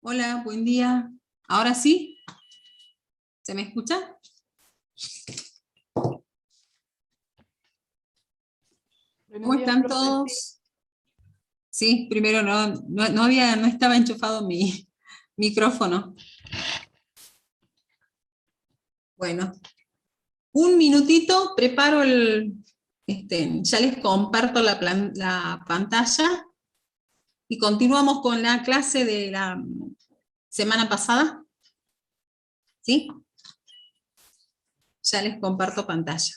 Hola, buen día. ¿Ahora sí? ¿Se me escucha? Buenos ¿Cómo días, están profe. todos? Sí, primero no estaba enchufado mi micrófono. Bueno, un minutito, preparo ya les comparto la pantalla y continuamos con la clase de la semana pasada. ¿Sí? Ya les comparto pantalla.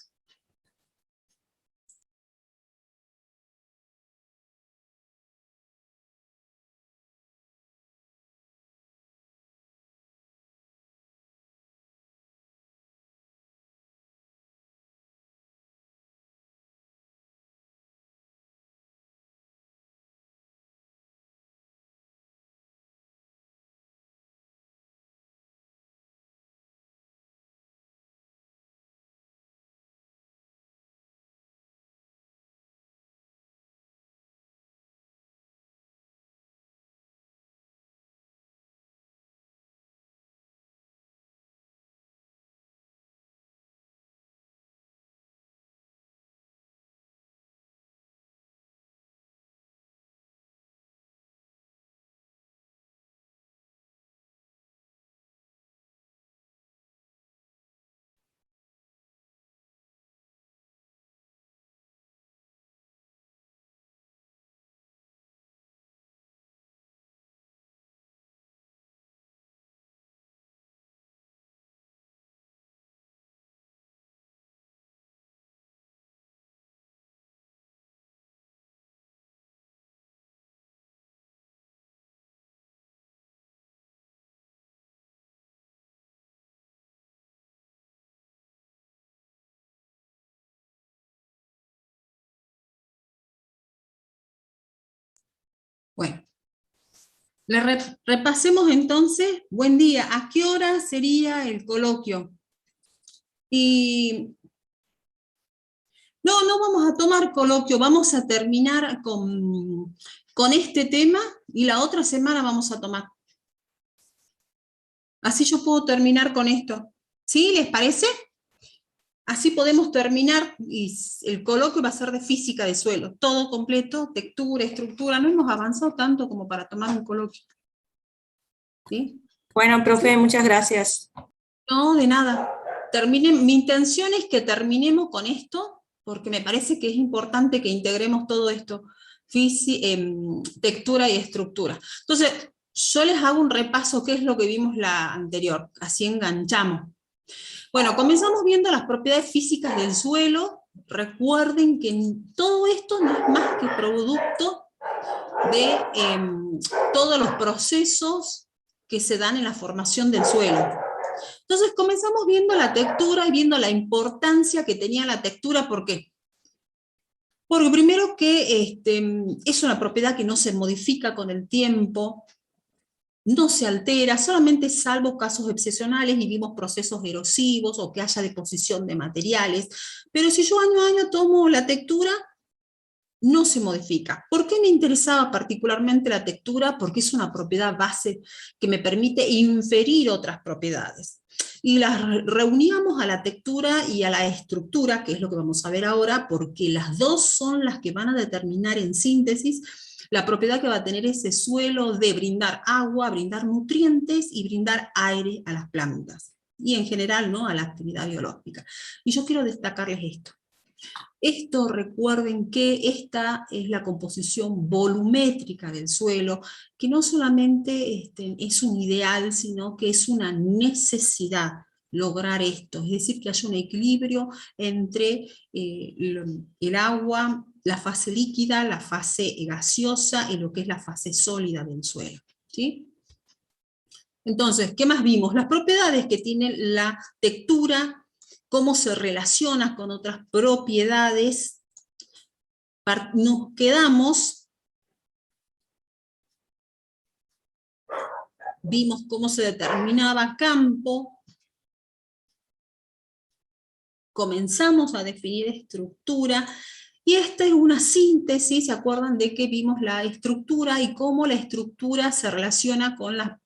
Bueno, repasemos entonces. Buen día. ¿A qué hora sería el coloquio? Y no vamos a tomar coloquio, vamos a terminar con este tema y la otra semana vamos a tomar. Así yo puedo terminar con esto. ¿Sí? ¿Les parece? Así podemos terminar y el coloquio va a ser de física de suelo, todo completo, textura, estructura. No hemos avanzado tanto como para tomar un coloquio. ¿Sí? Bueno, profe, muchas gracias. No, de nada. Mi intención es que terminemos con esto, porque me parece que es importante que integremos todo esto, textura y estructura. Entonces, yo les hago un repaso, qué es lo que vimos la anterior, así enganchamos. Bueno, comenzamos viendo las propiedades físicas del suelo. Recuerden que todo esto no es más que producto de todos los procesos que se dan en la formación del suelo. Entonces comenzamos viendo la textura y viendo la importancia que tenía la textura. ¿Por qué? Porque primero que es una propiedad que no se modifica con el tiempo, no se altera, solamente salvo casos excepcionales y vimos procesos erosivos o que haya deposición de materiales. Pero si yo año a año tomo la textura, no se modifica. ¿Por qué me interesaba particularmente la textura? Porque es una propiedad base que me permite inferir otras propiedades. Y las reuníamos a la textura y a la estructura, que es lo que vamos a ver ahora, porque las dos son las que van a determinar en síntesis la propiedad que va a tener ese suelo de brindar agua, brindar nutrientes y brindar aire a las plantas. Y en general, ¿no?, a la actividad biológica. Y yo quiero destacarles esto. Esto, recuerden que esta es la composición volumétrica del suelo, que no solamente es un ideal, sino que es una necesidad lograr esto, es decir, que haya un equilibrio entre el agua, la fase líquida, la fase gaseosa y lo que es la fase sólida del suelo. ¿Sí? Entonces, ¿qué más vimos? Las propiedades que tiene la textura, cómo se relaciona con otras propiedades. Nos quedamos, vimos cómo se determinaba campo, comenzamos a definir estructura, y esta es una síntesis. ¿Se acuerdan de que vimos la estructura y cómo la estructura se relaciona con las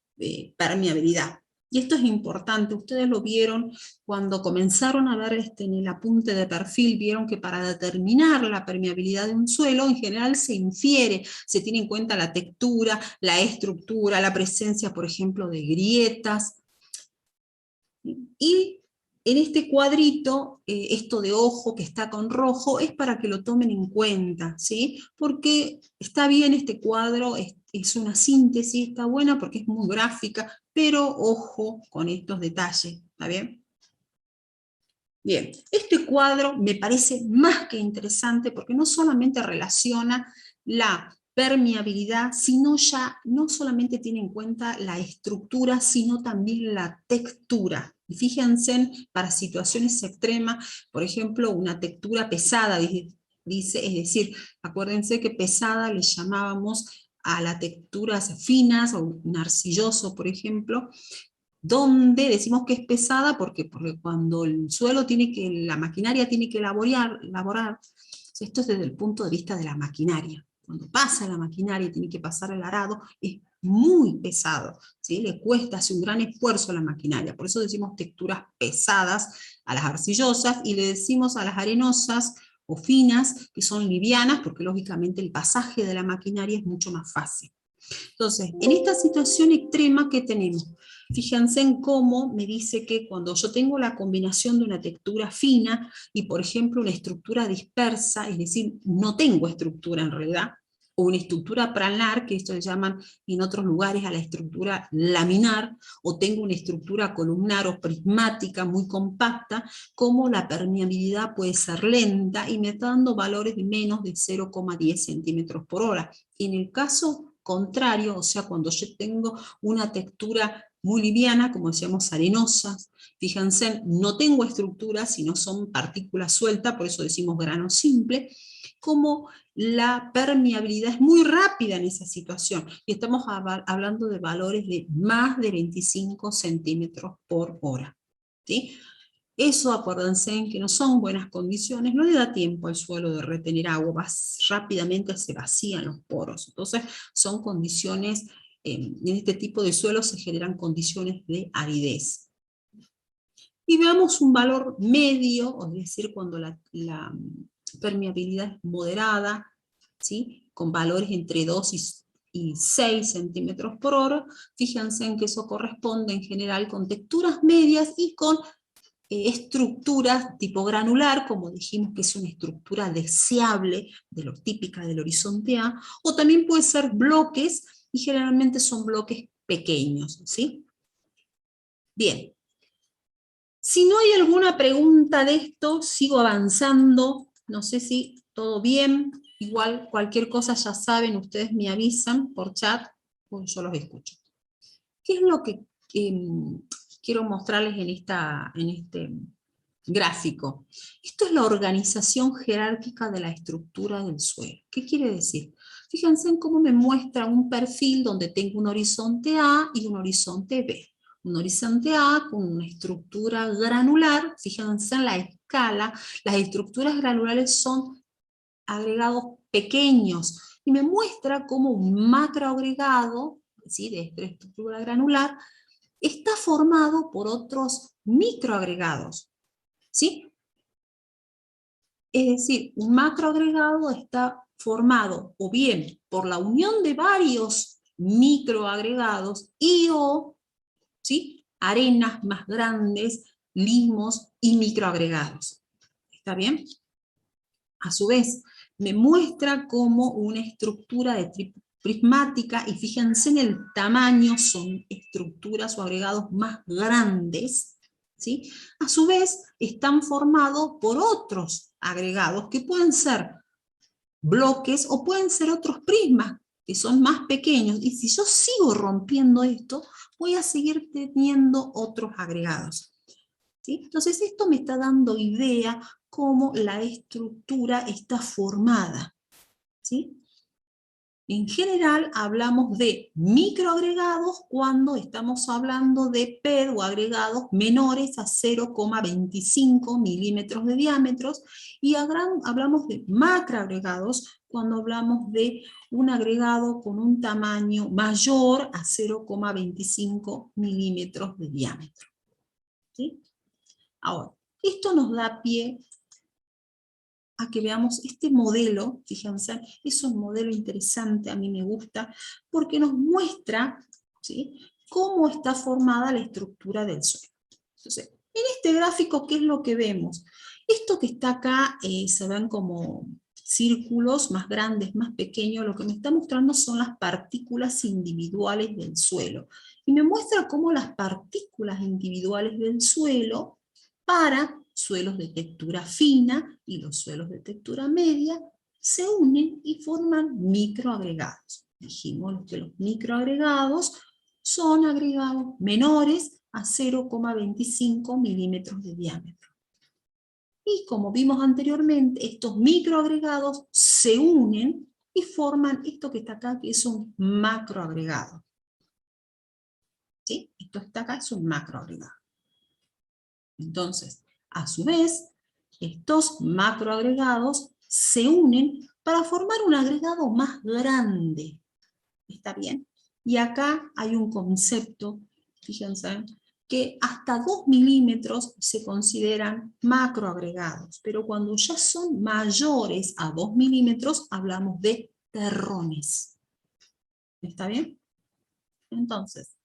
permeabilidad. Y esto es importante, ustedes lo vieron cuando comenzaron a ver en el apunte de perfil, vieron que para determinar la permeabilidad de un suelo, en general se infiere, se tiene en cuenta la textura, la estructura, la presencia, por ejemplo, de grietas. Y en este cuadrito, esto de ojo que está con rojo, es para que lo tomen en cuenta, ¿sí? Porque está bien este cuadro, es una síntesis, está buena porque es muy gráfica, pero ojo con estos detalles, ¿está bien? Bien, este cuadro me parece más que interesante porque no solamente relaciona la permeabilidad, sino ya no solamente tiene en cuenta la estructura, sino también la textura. Y fíjense, para situaciones extremas, por ejemplo, una textura pesada, dice, es decir, acuérdense que pesada le llamábamos a las texturas finas, o un arcilloso, por ejemplo, donde decimos que es pesada porque cuando el suelo tiene que, la maquinaria tiene que elaborar, esto es desde el punto de vista de la maquinaria. Cuando pasa la maquinaria y tiene que pasar el arado, es muy pesado, ¿sí? Le cuesta, hace un gran esfuerzo a la maquinaria, por eso decimos texturas pesadas a las arcillosas, y le decimos a las arenosas o finas, que son livianas, porque lógicamente el pasaje de la maquinaria es mucho más fácil. Entonces, en esta situación extrema, ¿qué tenemos? Fíjense en cómo me dice que cuando yo tengo la combinación de una textura fina y, por ejemplo, una estructura dispersa, es decir, no tengo estructura en realidad, o una estructura planar, que esto le llaman en otros lugares a la estructura laminar, o tengo una estructura columnar o prismática muy compacta, como la permeabilidad puede ser lenta y me está dando valores de menos de 0,10 centímetros por hora. En el caso contrario, o sea, cuando yo tengo una textura muy liviana, como decíamos, arenosas, fíjense, no tengo estructura, sino son partículas sueltas, por eso decimos grano simple, como la permeabilidad es muy rápida en esa situación, y estamos hablando de valores de más de 25 centímetros por hora, ¿sí? Eso, acuérdense, en que no son buenas condiciones, no le da tiempo al suelo de retener agua, rápidamente se vacían los poros. Entonces son condiciones, en este tipo de suelos se generan condiciones de aridez. Y veamos un valor medio, es decir, cuando la permeabilidad es moderada, ¿sí? Con valores entre 2 y 6 centímetros por hora, fíjense en que eso corresponde en general con texturas medias y con estructuras tipo granular, como dijimos que es una estructura deseable, de lo típica del horizonte A, o también puede ser bloques, y generalmente son bloques pequeños, ¿sí? Bien. Si no hay alguna pregunta de esto, sigo avanzando, no sé si todo bien, igual cualquier cosa ya saben, ustedes me avisan por chat, pues yo los escucho. ¿Qué es lo que quiero mostrarles en este gráfico? Esto es la organización jerárquica de la estructura del suelo. ¿Qué quiere decir? Fíjense en cómo me muestra un perfil donde tengo un horizonte A y un horizonte B. Un horizonte A con una estructura granular, fíjense en la escala, las estructuras granulares son agregados pequeños, y me muestra cómo un macroagregado, ¿sí?, de esta estructura granular, está formado por otros microagregados, ¿sí? Es decir, un macroagregado está formado o bien por la unión de varios microagregados o, ¿sí?, arenas más grandes, limos y microagregados. ¿Está bien? A su vez, me muestra como una estructura de prismática, y fíjense en el tamaño, son estructuras o agregados más grandes, ¿sí? A su vez, están formados por otros agregados que pueden ser bloques o pueden ser otros prismas que son más pequeños, y si yo sigo rompiendo esto, voy a seguir teniendo otros agregados, ¿sí? Entonces esto me está dando idea cómo la estructura está formada, ¿sí? En general hablamos de microagregados cuando estamos hablando de PED o agregados menores a 0,25 milímetros de diámetro, y hablamos de macroagregados cuando hablamos de un agregado con un tamaño mayor a 0,25 milímetros de diámetro. ¿Sí? Ahora, esto nos da pie a que veamos este modelo. Fíjense, es un modelo interesante, a mí me gusta, porque nos muestra, ¿sí?, cómo está formada la estructura del suelo. Entonces, en este gráfico, ¿qué es lo que vemos? Esto que está acá, se ven como círculos más grandes, más pequeños, lo que me está mostrando son las partículas individuales del suelo. Y me muestra cómo las partículas individuales del suelo, para suelos de textura fina y los suelos de textura media, se unen y forman microagregados. Dijimos que los microagregados son agregados menores a 0,25 milímetros de diámetro. Y como vimos anteriormente, estos microagregados se unen y forman esto que está acá, que es un macroagregado. ¿Sí? Esto está acá, es un macroagregado. Entonces, a su vez, estos macroagregados se unen para formar un agregado más grande. ¿Está bien? Y acá hay un concepto, fíjense, que hasta 2 milímetros se consideran macroagregados, pero cuando ya son mayores a 2 milímetros hablamos de terrones. ¿Está bien? Entonces,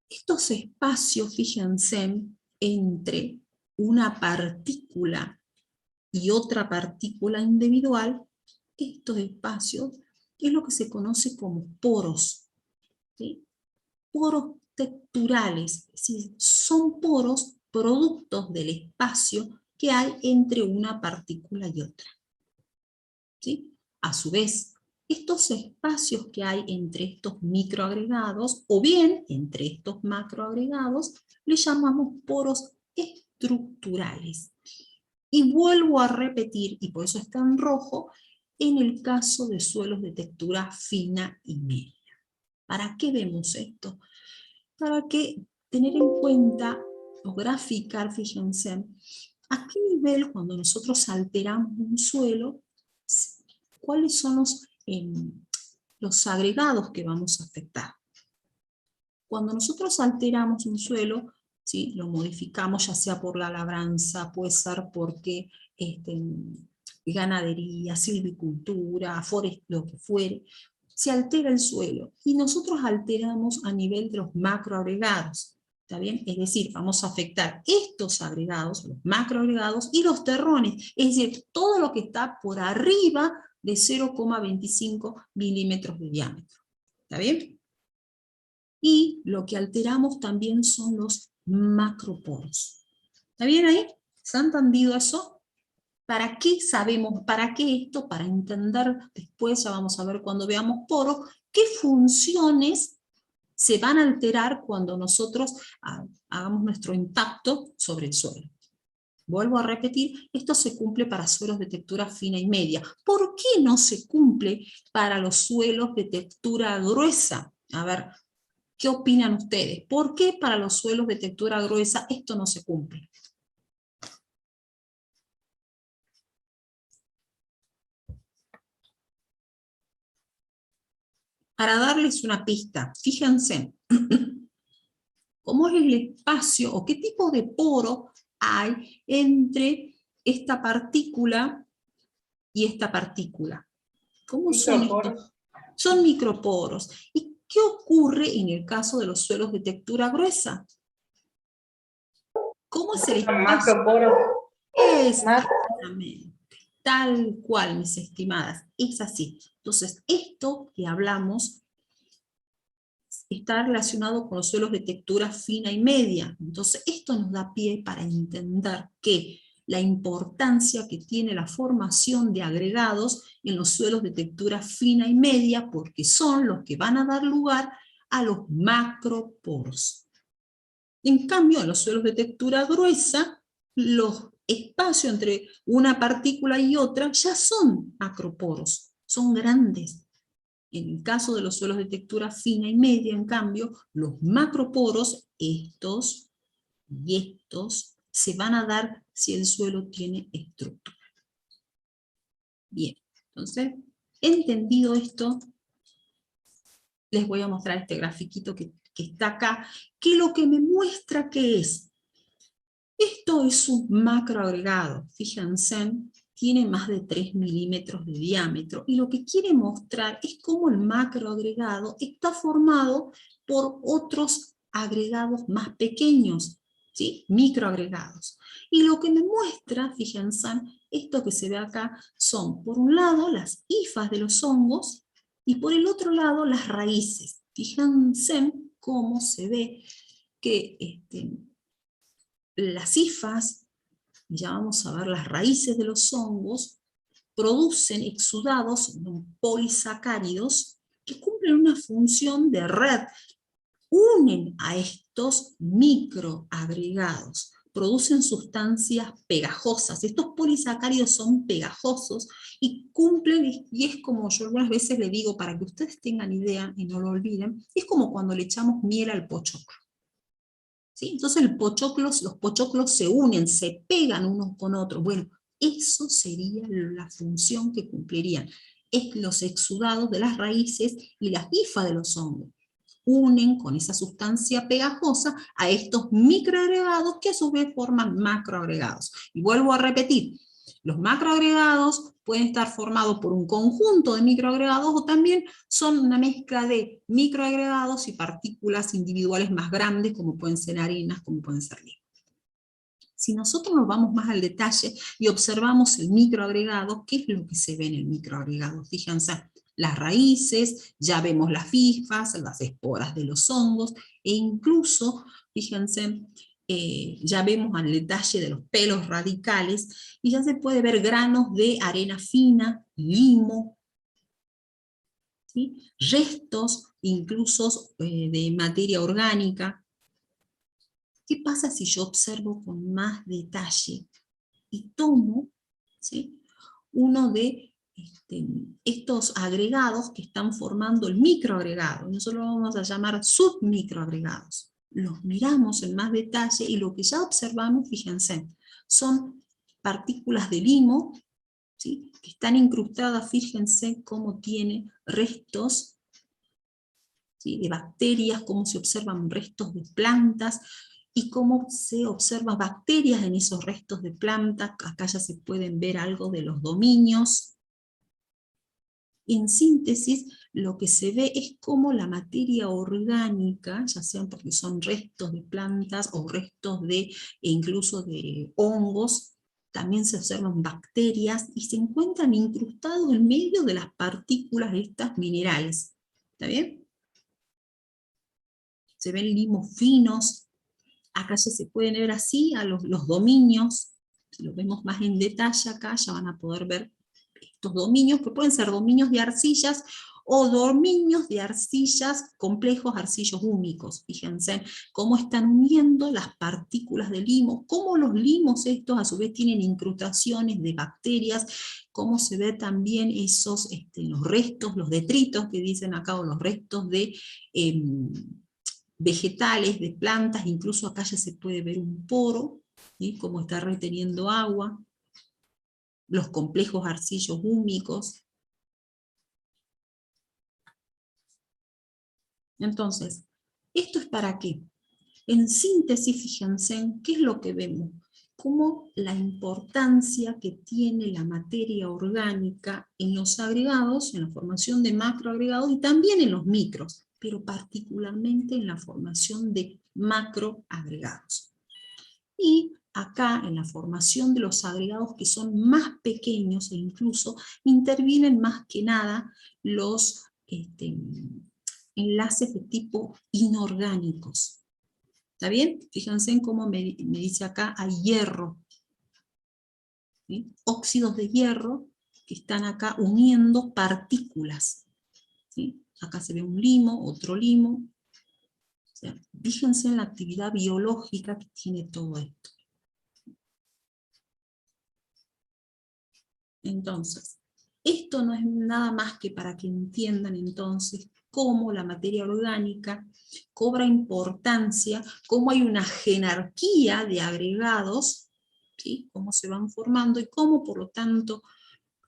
estos espacios, fíjense, entre una partícula y otra partícula individual, estos espacios es lo que se conoce como poros. ¿Sí? Poros texturales, es decir, son poros productos del espacio que hay entre una partícula y otra. ¿Sí? A su vez, estos espacios que hay entre estos microagregados, o bien entre estos macroagregados, le llamamos poros estructurales. Y vuelvo a repetir, y por eso está en rojo, en el caso de suelos de textura fina y media. ¿Para qué vemos esto? Para que tener en cuenta o graficar, fíjense, a qué nivel cuando nosotros alteramos un suelo, cuáles son los agregados que vamos a afectar. Cuando nosotros alteramos un suelo, ¿sí?, lo modificamos ya sea por la labranza, puede ser porque ganadería, silvicultura, lo que fuere, se altera el suelo y nosotros alteramos a nivel de los macroagregados. ¿Está bien? Es decir, vamos a afectar estos agregados, los macroagregados y los terrones, es decir, todo lo que está por arriba de 0,25 milímetros de diámetro. ¿Está bien? Y lo que alteramos también son los macroporos. ¿Está bien ahí? ¿Se ha entendido eso? ¿Para qué sabemos? ¿Para qué esto? Para entender después, ya vamos a ver cuando veamos poros, qué funciones se van a alterar cuando nosotros hagamos nuestro impacto sobre el suelo. Vuelvo a repetir, esto se cumple para suelos de textura fina y media. ¿Por qué no se cumple para los suelos de textura gruesa? A ver, ¿qué opinan ustedes? ¿Por qué para los suelos de textura gruesa esto no se cumple? Para darles una pista, fíjense, ¿cómo es el espacio o qué tipo de poro hay entre esta partícula y esta partícula? ¿Cómo son estos? Son microporos. ¿Y qué ocurre en el caso de los suelos de textura gruesa? ¿Cómo es el espacio? Macroporos. Exactamente. Tal cual, mis estimadas. Es así. Entonces, esto que hablamos está relacionado con los suelos de textura fina y media. Entonces, esto nos da pie para entender que la importancia que tiene la formación de agregados en los suelos de textura fina y media, porque son los que van a dar lugar a los macroporos. En cambio, en los suelos de textura gruesa, los espacios entre una partícula y otra ya son macroporos, son grandes. En el caso de los suelos de textura fina y media, en cambio, los macroporos, estos y estos, se van a dar si el suelo tiene estructura. Bien, Entonces, entendido esto, les voy a mostrar este grafiquito que está acá, que lo que me muestra que es. Esto es un macroagregado, fíjense, tiene más de 3 milímetros de diámetro, y lo que quiere mostrar es cómo el macroagregado está formado por otros agregados más pequeños, ¿sí? Microagregados. Y lo que me muestra, fíjense, esto que se ve acá, son por un lado las hifas de los hongos, y por el otro lado las raíces. Fíjense cómo se ve que las hifas, ya vamos a ver las raíces de los hongos, producen exudados polisacáridos que cumplen una función de red, unen a estos microagregados, producen sustancias pegajosas. Estos polisacáridos son pegajosos y cumplen, y es como yo algunas veces le digo, para que ustedes tengan idea y no lo olviden, es como cuando le echamos miel al pochoclo. ¿Sí? Entonces los pochoclos se unen, se pegan unos con otros. Bueno, eso sería la función que cumplirían. Es los exudados de las raíces y las hifas de los hongos. Unen con esa sustancia pegajosa a estos microagregados que a su vez forman macroagregados. Y vuelvo a repetir, los macroagregados pueden estar formados por un conjunto de microagregados o también son una mezcla de microagregados y partículas individuales más grandes, como pueden ser arenas, como pueden ser limos. Si nosotros nos vamos más al detalle y observamos el microagregado, ¿qué es lo que se ve en el microagregado? Fíjense, las raíces, ya vemos las hifas, las esporas de los hongos, e incluso, fíjense, ya vemos al detalle de los pelos radicales, y ya se puede ver granos de arena fina, limo, ¿sí? Restos incluso de materia orgánica. ¿Qué pasa si yo observo con más detalle y tomo, ¿sí?, uno de estos agregados que están formando el microagregado? Nosotros lo vamos a llamar submicroagregados. Los miramos en más detalle y lo que ya observamos, fíjense, son partículas de limo, ¿sí?, que están incrustadas, fíjense cómo tiene restos, ¿sí?, de bacterias, cómo se observan restos de plantas, y cómo se observan bacterias en esos restos de plantas. Acá ya se pueden ver algo de los dominios. En síntesis, lo que se ve es cómo la materia orgánica, ya sean porque son restos de plantas o restos de, incluso de hongos, también se observan bacterias y se encuentran incrustados en medio de las partículas de estas minerales. ¿Está bien? Se ven limos finos. Acá ya se pueden ver así a los dominios. Si lo vemos más en detalle acá, ya van a poder ver estos dominios, que pueden ser dominios de arcillas o dominios de arcillas complejos, arcillos únicos. Fíjense cómo están uniendo las partículas de limo, cómo los limos estos a su vez tienen incrustaciones de bacterias, cómo se ve también esos, los restos, los detritos que dicen acá, o los restos de vegetales, de plantas. Incluso acá ya se puede ver un poro, ¿sí?, cómo está reteniendo agua, los complejos arcillos húmicos. Entonces, ¿esto es para qué? En síntesis, fíjense en qué es lo que vemos, cómo la importancia que tiene la materia orgánica en los agregados, en la formación de macroagregados y también en los micros, pero particularmente en la formación de macroagregados. Y acá, en la formación de los agregados que son más pequeños, e incluso intervienen más que nada los enlaces de tipo inorgánicos. ¿Está bien? Fíjense en cómo me dice acá, hay hierro, ¿sí?, óxidos de hierro que están acá uniendo partículas, ¿sí? Acá se ve un limo, otro limo. O sea, fíjense en la actividad biológica que tiene todo esto. Entonces, esto no es nada más que para que entiendan entonces cómo la materia orgánica cobra importancia, cómo hay una jerarquía de agregados, ¿sí?, cómo se van formando y cómo por lo tanto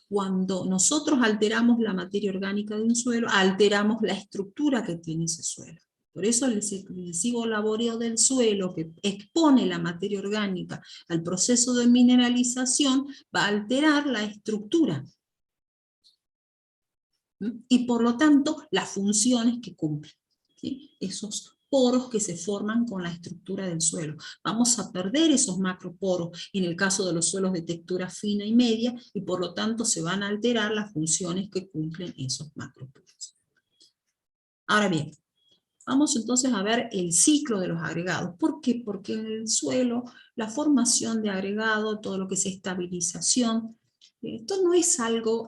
Cuando nosotros alteramos la materia orgánica de un suelo, alteramos la estructura que tiene ese suelo. Por eso el excesivo laboreo del suelo, que expone la materia orgánica al proceso de mineralización, va a alterar la estructura. Y por lo tanto, las funciones que cumplen, ¿sí? Esos poros que se forman con la estructura del suelo. Vamos a perder esos macroporos en el caso de los suelos de textura fina y media, y por lo tanto se van a alterar las funciones que cumplen esos macroporos. Ahora bien, vamos entonces a ver el ciclo de los agregados. ¿Por qué? Porque en el suelo la formación de agregado, todo lo que es estabilización, esto no es algo,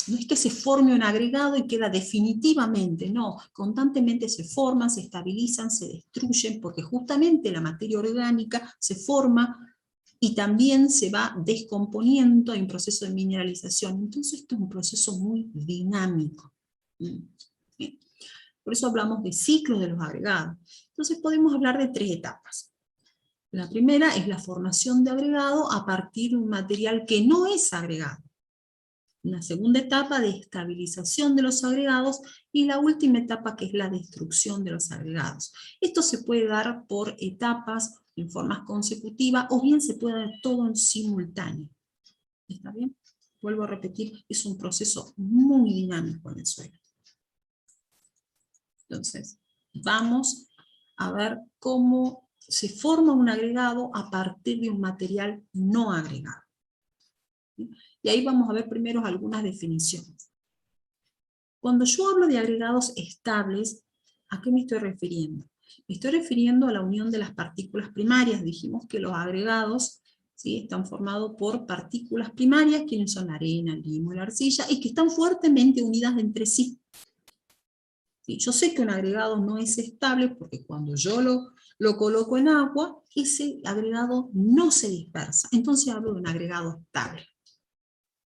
no es que se forme un agregado y queda definitivamente, no, constantemente se forman, se estabilizan, se destruyen, porque justamente la materia orgánica se forma y también se va descomponiendo, hay un proceso de mineralización. Entonces esto es un proceso muy dinámico. Bien. Por eso hablamos de ciclos de los agregados. Entonces podemos hablar de 3 etapas. La primera es la formación de agregado a partir de un material que no es agregado. Una segunda etapa de estabilización de los agregados, y la última etapa que es la destrucción de los agregados. Esto se puede dar por etapas, en formas consecutivas, o bien se puede dar todo en simultáneo. ¿Está bien? Vuelvo a repetir, es un proceso muy dinámico en el suelo. Entonces, vamos a ver cómo se forma un agregado a partir de un material no agregado. Y ahí vamos a ver primero algunas definiciones. Cuando yo hablo de agregados estables, ¿a qué me estoy refiriendo? Me estoy refiriendo a la unión de las partículas primarias. Dijimos que los agregados, ¿sí?, están formados por partículas primarias, quienes son la arena, el limo y la arcilla, y que están fuertemente unidas entre sí. ¿Sí? Yo sé que un agregado no es estable porque cuando yo lo coloco en agua, ese agregado no se dispersa. Entonces hablo de un agregado estable.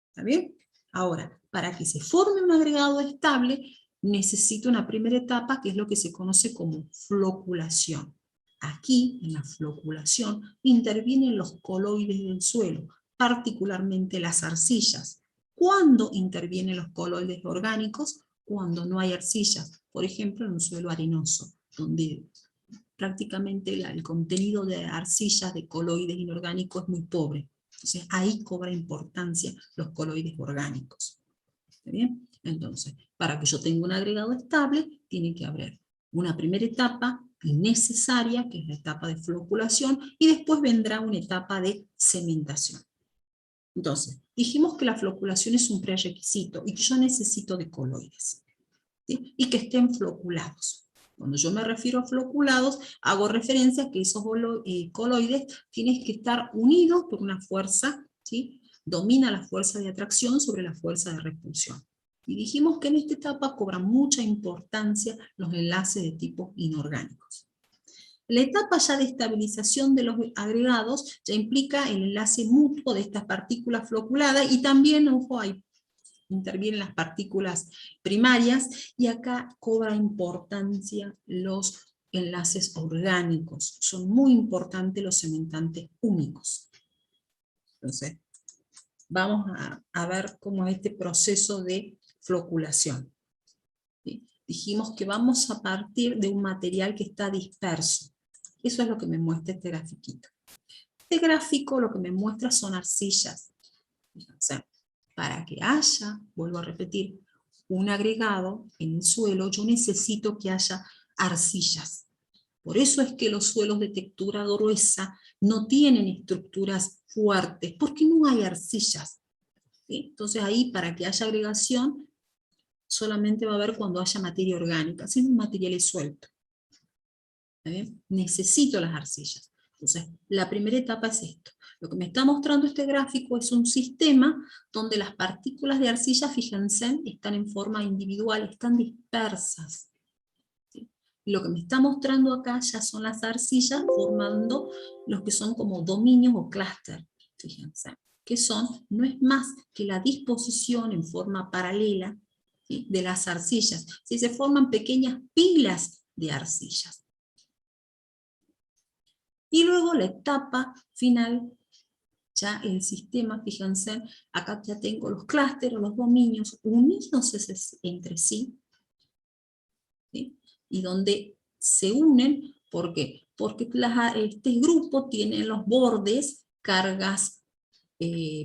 ¿Está bien? Ahora, para que se forme un agregado estable, necesito una primera etapa que es lo que se conoce como floculación. Aquí, en la floculación, intervienen los coloides del suelo, particularmente las arcillas. ¿Cuándo intervienen los coloides orgánicos? Cuando no hay arcillas, por ejemplo en un suelo arenoso, donde prácticamente el contenido de arcillas, de coloides inorgánicos es muy pobre. Entonces ahí cobra importancia los coloides orgánicos. ¿Está bien? Entonces, para que yo tenga un agregado estable, tiene que haber una primera etapa necesaria, que es la etapa de floculación, y después vendrá una etapa de cementación. Entonces, dijimos que la floculación es un prerequisito y que yo necesito de coloides, ¿sí? Y que estén floculados. Cuando yo me refiero a floculados, hago referencia a que esos coloides tienen que estar unidos por una fuerza, ¿sí? Domina la fuerza de atracción sobre la fuerza de repulsión. Y dijimos que en esta etapa cobran mucha importancia los enlaces de tipo inorgánicos. La etapa ya de estabilización de los agregados ya implica el enlace mutuo de estas partículas floculadas, y también, ojo, ahí intervienen las partículas primarias, y acá cobra importancia los enlaces orgánicos. Son muy importantes los cementantes únicos. Entonces, vamos a ver cómo es este proceso de floculación. ¿Sí? Dijimos que vamos a partir de un material que está disperso. Eso es lo que me muestra este grafiquito. Este gráfico lo que me muestra son arcillas. Fíjense. Para que haya, vuelvo a repetir, un agregado en el suelo, yo necesito que haya arcillas. Por eso es que los suelos de textura gruesa no tienen estructuras fuertes, porque no hay arcillas. ¿Sí? Entonces ahí, para que haya agregación, solamente va a haber cuando haya materia orgánica, si no, material es suelto. ¿Está bien? Necesito las arcillas. Entonces, la primera etapa es esto. Lo que me está mostrando este gráfico es un sistema donde las partículas de arcilla, fíjense, están en forma individual, están dispersas. ¿Sí? Y lo que me está mostrando acá ya son las arcillas formando los que son como dominios o clúster, fíjense, que son, no es más que la disposición en forma paralela, ¿sí?, de las arcillas. ¿Sí? Se forman pequeñas pilas de arcillas. Y luego la etapa final ya el sistema, fíjense, acá ya tengo los clústeres, los dominios unidos entre sí, ¿sí? Y donde se unen, ¿por qué? Porque este grupo tiene en los bordes cargas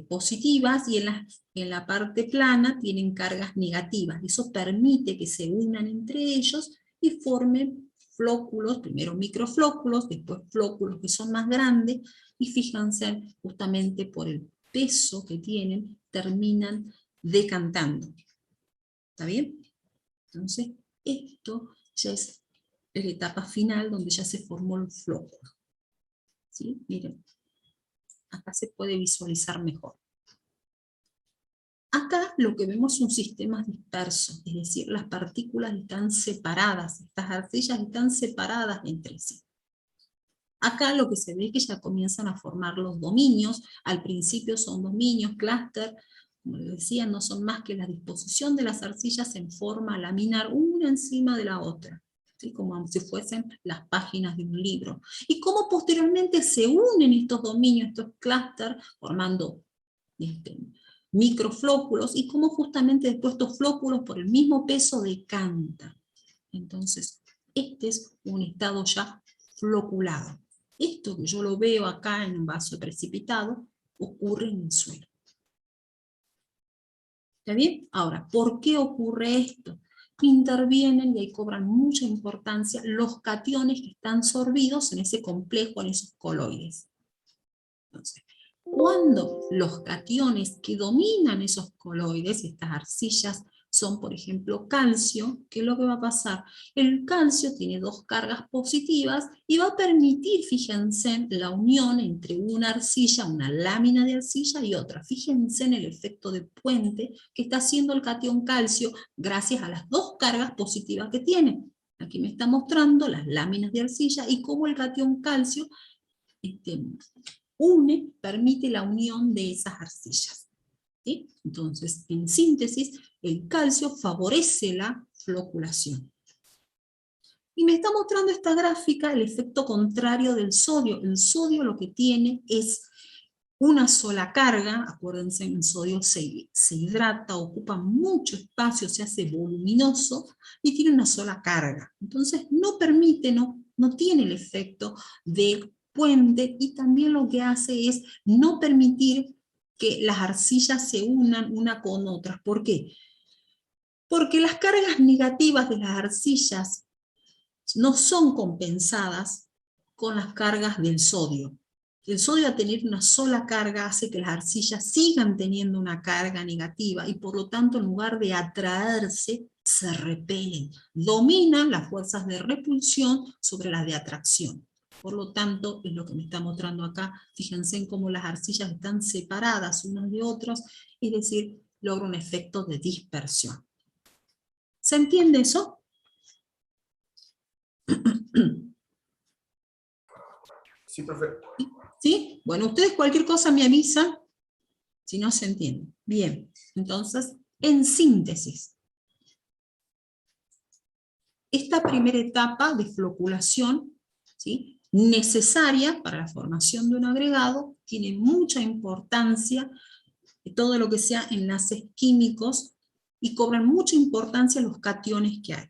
positivas y en la parte plana tienen cargas negativas. Eso permite que se unan entre ellos y formen flóculos, primero microflóculos, después flóculos que son más grandes, y fíjense, justamente por el peso que tienen, terminan decantando. ¿Está bien? Entonces, esto ya es la etapa final donde ya se formó el flóculo. ¿Sí? Miren, acá se puede visualizar mejor. Acá lo que vemos son sistemas dispersos, es decir, las partículas están separadas, estas arcillas están separadas entre sí. Acá lo que se ve es que ya comienzan a formar los dominios, al principio son dominios, clúster, como les decía, no son más que la disposición de las arcillas en forma laminar, una encima de la otra, ¿sí? Como si fuesen las páginas de un libro. Y cómo posteriormente se unen estos dominios, estos clústeres, formando microflóculos, y cómo justamente después estos flóculos por el mismo peso decantan. Entonces, este es un estado ya floculado. Esto que yo lo veo acá en un vaso precipitado, ocurre en el suelo. ¿Está bien? Ahora, ¿por qué ocurre esto? Intervienen y ahí cobran mucha importancia los cationes que están sorbidos en ese complejo, en esos coloides. Entonces, cuando los cationes que dominan esos coloides, estas arcillas, son por ejemplo calcio, ¿qué es lo que va a pasar? El calcio tiene dos cargas positivas y va a permitir, fíjense, la unión entre una arcilla, una lámina de arcilla y otra. Fíjense en el efecto de puente que está haciendo el catión calcio gracias a las dos cargas positivas que tiene. Aquí me está mostrando las láminas de arcilla y cómo el catión calcio permite la unión de esas arcillas. ¿Sí? Entonces, en síntesis, el calcio favorece la floculación. Y me está mostrando esta gráfica el efecto contrario del sodio. El sodio lo que tiene es una sola carga, acuérdense, el sodio se hidrata, ocupa mucho espacio, se hace voluminoso y tiene una sola carga. Entonces no permite, no tiene el efecto de puente, y también lo que hace es no permitir que las arcillas se unan una con otras. ¿Por qué? Porque las cargas negativas de las arcillas no son compensadas con las cargas del sodio. El sodio, a tener una sola carga, hace que las arcillas sigan teniendo una carga negativa y por lo tanto, en lugar de atraerse, se repelen. Dominan las fuerzas de repulsión sobre las de atracción. Por lo tanto, es lo que me está mostrando acá. Fíjense en cómo las arcillas están separadas unas de otras, es decir, logra un efecto de dispersión. ¿Se entiende eso? Sí, profe. ¿Sí? Bueno, ustedes cualquier cosa me avisan si no se entiende. Bien, entonces, en síntesis, esta primera etapa de floculación, ¿sí?, necesaria para la formación de un agregado, tiene mucha importancia todo lo que sea enlaces químicos y cobran mucha importancia los cationes que hay.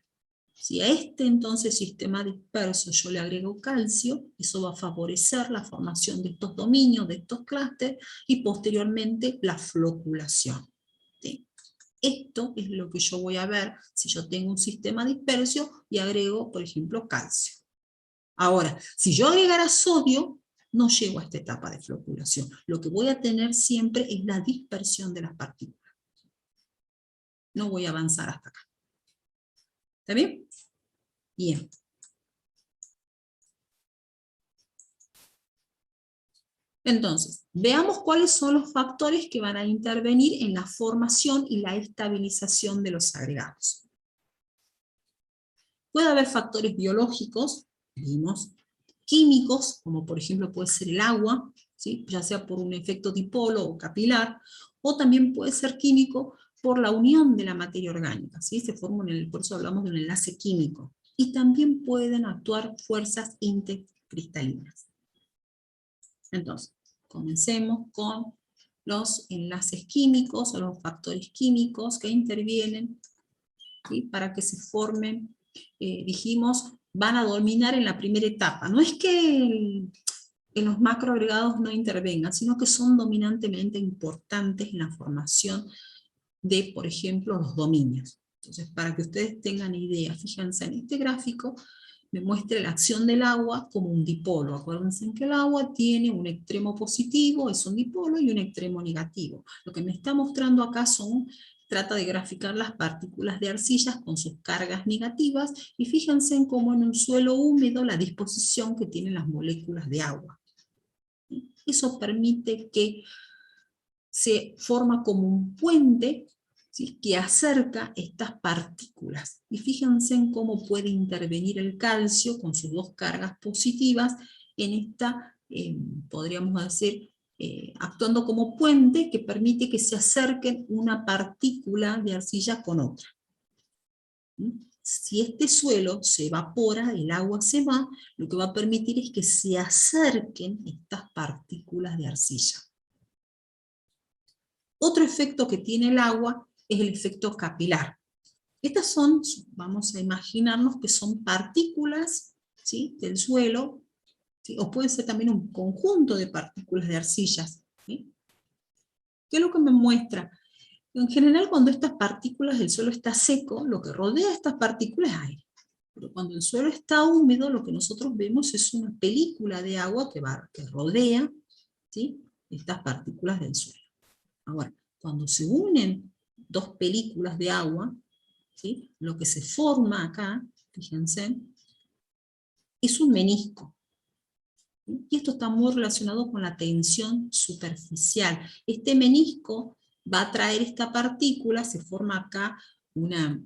Si a este entonces sistema disperso yo le agrego calcio, eso va a favorecer la formación de estos dominios, de estos clústeres, y posteriormente la floculación. ¿Sí? Esto es lo que yo voy a ver si yo tengo un sistema disperso y agrego, por ejemplo, calcio. Ahora, si yo agregara sodio, no llego a esta etapa de floculación. Lo que voy a tener siempre es la dispersión de las partículas. No voy a avanzar hasta acá. ¿Está bien? Bien. Entonces, veamos cuáles son los factores que van a intervenir en la formación y la estabilización de los agregados. Puede haber factores biológicos, vimos, químicos, como por ejemplo puede ser el agua, ¿sí?, ya sea por un efecto dipolo o capilar, o también puede ser químico por la unión de la materia orgánica, ¿sí? Se forma por eso hablamos de un enlace químico. Y también pueden actuar fuerzas intercristalinas. Entonces, comencemos con los enlaces químicos o los factores químicos que intervienen, ¿sí?, para que se formen, dijimos, van a dominar en la primera etapa. No es que en los macroagregados no intervengan, sino que son dominantemente importantes en la formación de, por ejemplo, los dominios. Entonces, para que ustedes tengan idea, fíjense en este gráfico, me muestra la acción del agua como un dipolo. Acuérdense que el agua tiene un extremo positivo, es un dipolo, y un extremo negativo. Lo que me está mostrando acá trata de graficar las partículas de arcillas con sus cargas negativas, y fíjense en cómo en un suelo húmedo la disposición que tienen las moléculas de agua. Eso permite que se forma como un puente, ¿sí?, que acerca estas partículas. Y fíjense en cómo puede intervenir el calcio con sus dos cargas positivas en esta, podríamos decir, actuando como puente que permite que se acerquen una partícula de arcilla con otra. Si este suelo se evapora, el agua se va, lo que va a permitir es que se acerquen estas partículas de arcilla. Otro efecto que tiene el agua es el efecto capilar. Estas son, vamos a imaginarnos que son partículas, ¿sí?, del suelo, ¿sí?, o puede ser también un conjunto de partículas de arcillas, ¿sí? ¿Qué es lo que me muestra? En general, cuando estas partículas del suelo está seco, lo que rodea a estas partículas es aire. Pero cuando el suelo está húmedo, lo que nosotros vemos es una película de agua que rodea, ¿sí?, estas partículas del suelo. Ahora, cuando se unen dos películas de agua, ¿sí?, lo que se forma acá, fíjense, es un menisco. Y esto está muy relacionado con la tensión superficial. Este menisco va a traer esta partícula, se forma acá una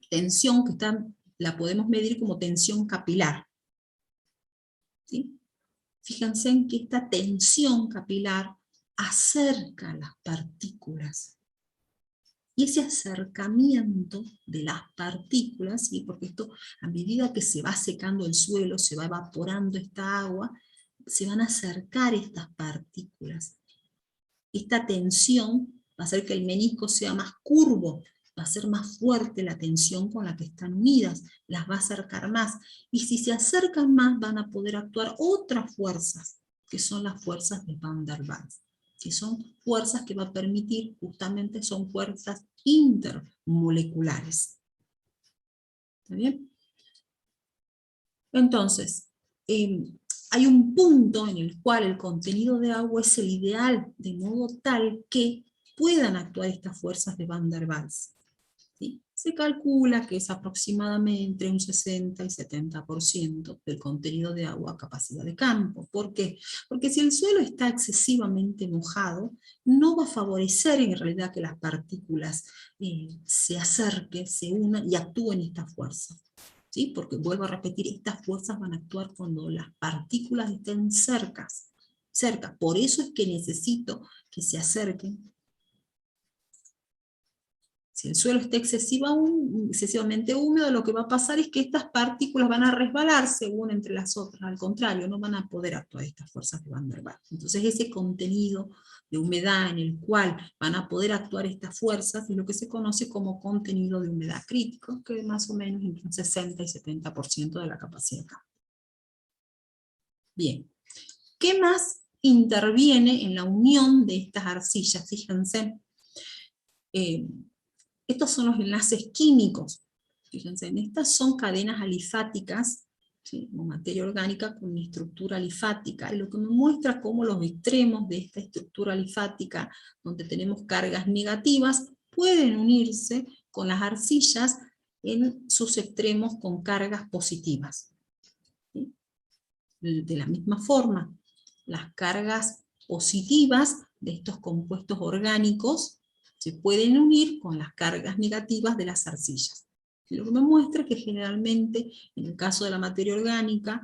tensión que la podemos medir como tensión capilar. ¿Sí? Fíjense en que esta tensión capilar acerca las partículas. Y ese acercamiento de las partículas, ¿sí?, porque esto, a medida que se va secando el suelo, se va evaporando esta agua, se van a acercar estas partículas. Esta tensión va a hacer que el menisco sea más curvo, va a ser más fuerte la tensión con la que están unidas, las va a acercar más. Y si se acercan más, van a poder actuar otras fuerzas, que son las fuerzas de Van der Waals, que son fuerzas que va a permitir, justamente son fuerzas intermoleculares. ¿Está bien? Entonces, hay un punto en el cual el contenido de agua es el ideal, de modo tal que puedan actuar estas fuerzas de Van der Waals. ¿Sí? Se calcula que es aproximadamente un 60 y 70% del contenido de agua a capacidad de campo. ¿Por qué? Porque si el suelo está excesivamente mojado, no va a favorecer en realidad que las partículas se acerquen, se unan y actúen estas fuerzas. ¿Sí? Porque vuelvo a repetir, estas fuerzas van a actuar cuando las partículas estén cerca. Por eso es que necesito que se acerquen. Si el suelo está excesivamente húmedo, lo que va a pasar es que estas partículas van a resbalarse una entre las otras, al contrario, no van a poder actuar estas fuerzas de Van der Waals. Entonces ese contenido de humedad en el cual van a poder actuar estas fuerzas es lo que se conoce como contenido de humedad crítico, que es más o menos entre un 60 y 70% de la capacidad de campo. Bien, ¿qué más interviene en la unión de estas arcillas? Fíjense, estos son los enlaces químicos. Fíjense, estas son cadenas alifáticas, ¿sí?, o materia orgánica con una estructura alifática, y lo que me muestra cómo los extremos de esta estructura alifática, donde tenemos cargas negativas, pueden unirse con las arcillas en sus extremos con cargas positivas. ¿Sí? De la misma forma, las cargas positivas de estos compuestos orgánicos se pueden unir con las cargas negativas de las arcillas. Lo que me muestra que generalmente, en el caso de la materia orgánica,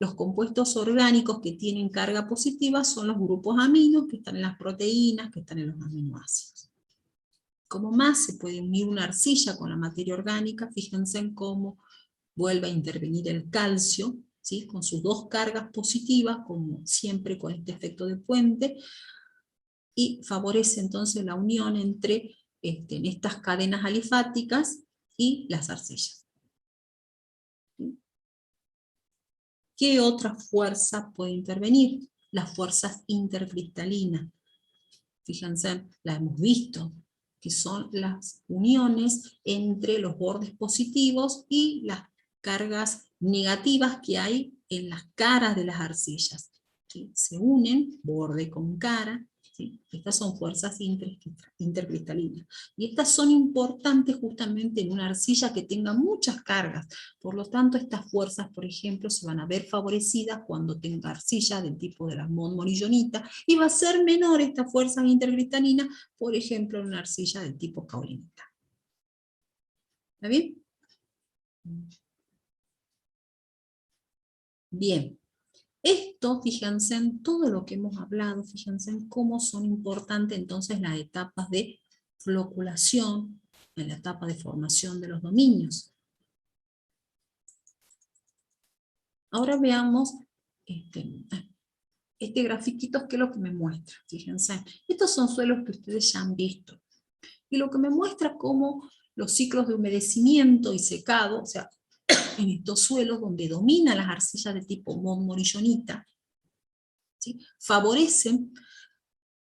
los compuestos orgánicos que tienen carga positiva son los grupos aminos que están en las proteínas, que están en los aminoácidos. Como más se puede unir una arcilla con la materia orgánica, fíjense en cómo vuelve a intervenir el calcio, ¿sí? Con sus dos cargas positivas, como siempre con este efecto de puente, y favorece entonces la unión entre en estas cadenas alifáticas y las arcillas. ¿Qué otra fuerza puede intervenir? Las fuerzas intercristalinas. Fíjense, la hemos visto, que son las uniones entre los bordes positivos y las cargas negativas que hay en las caras de las arcillas. ¿Sí? Se unen borde con cara. ¿Sí? Estas son fuerzas intercristalinas. Y estas son importantes justamente en una arcilla que tenga muchas cargas. Por lo tanto, estas fuerzas, por ejemplo, se van a ver favorecidas cuando tenga arcilla del tipo de la morillonita, y va a ser menor esta fuerza intercristalina, por ejemplo, en una arcilla del tipo caulinita. ¿Está bien? Bien. Esto, fíjense en todo lo que hemos hablado, fíjense en cómo son importantes entonces las etapas de floculación, en la etapa de formación de los dominios. Ahora veamos este grafiquito, que es lo que me muestra. Fíjense, estos son suelos que ustedes ya han visto. Y lo que me muestra cómo los ciclos de humedecimiento y secado, o sea, en estos suelos donde dominan las arcillas de tipo morillonita, ¿sí? Favorecen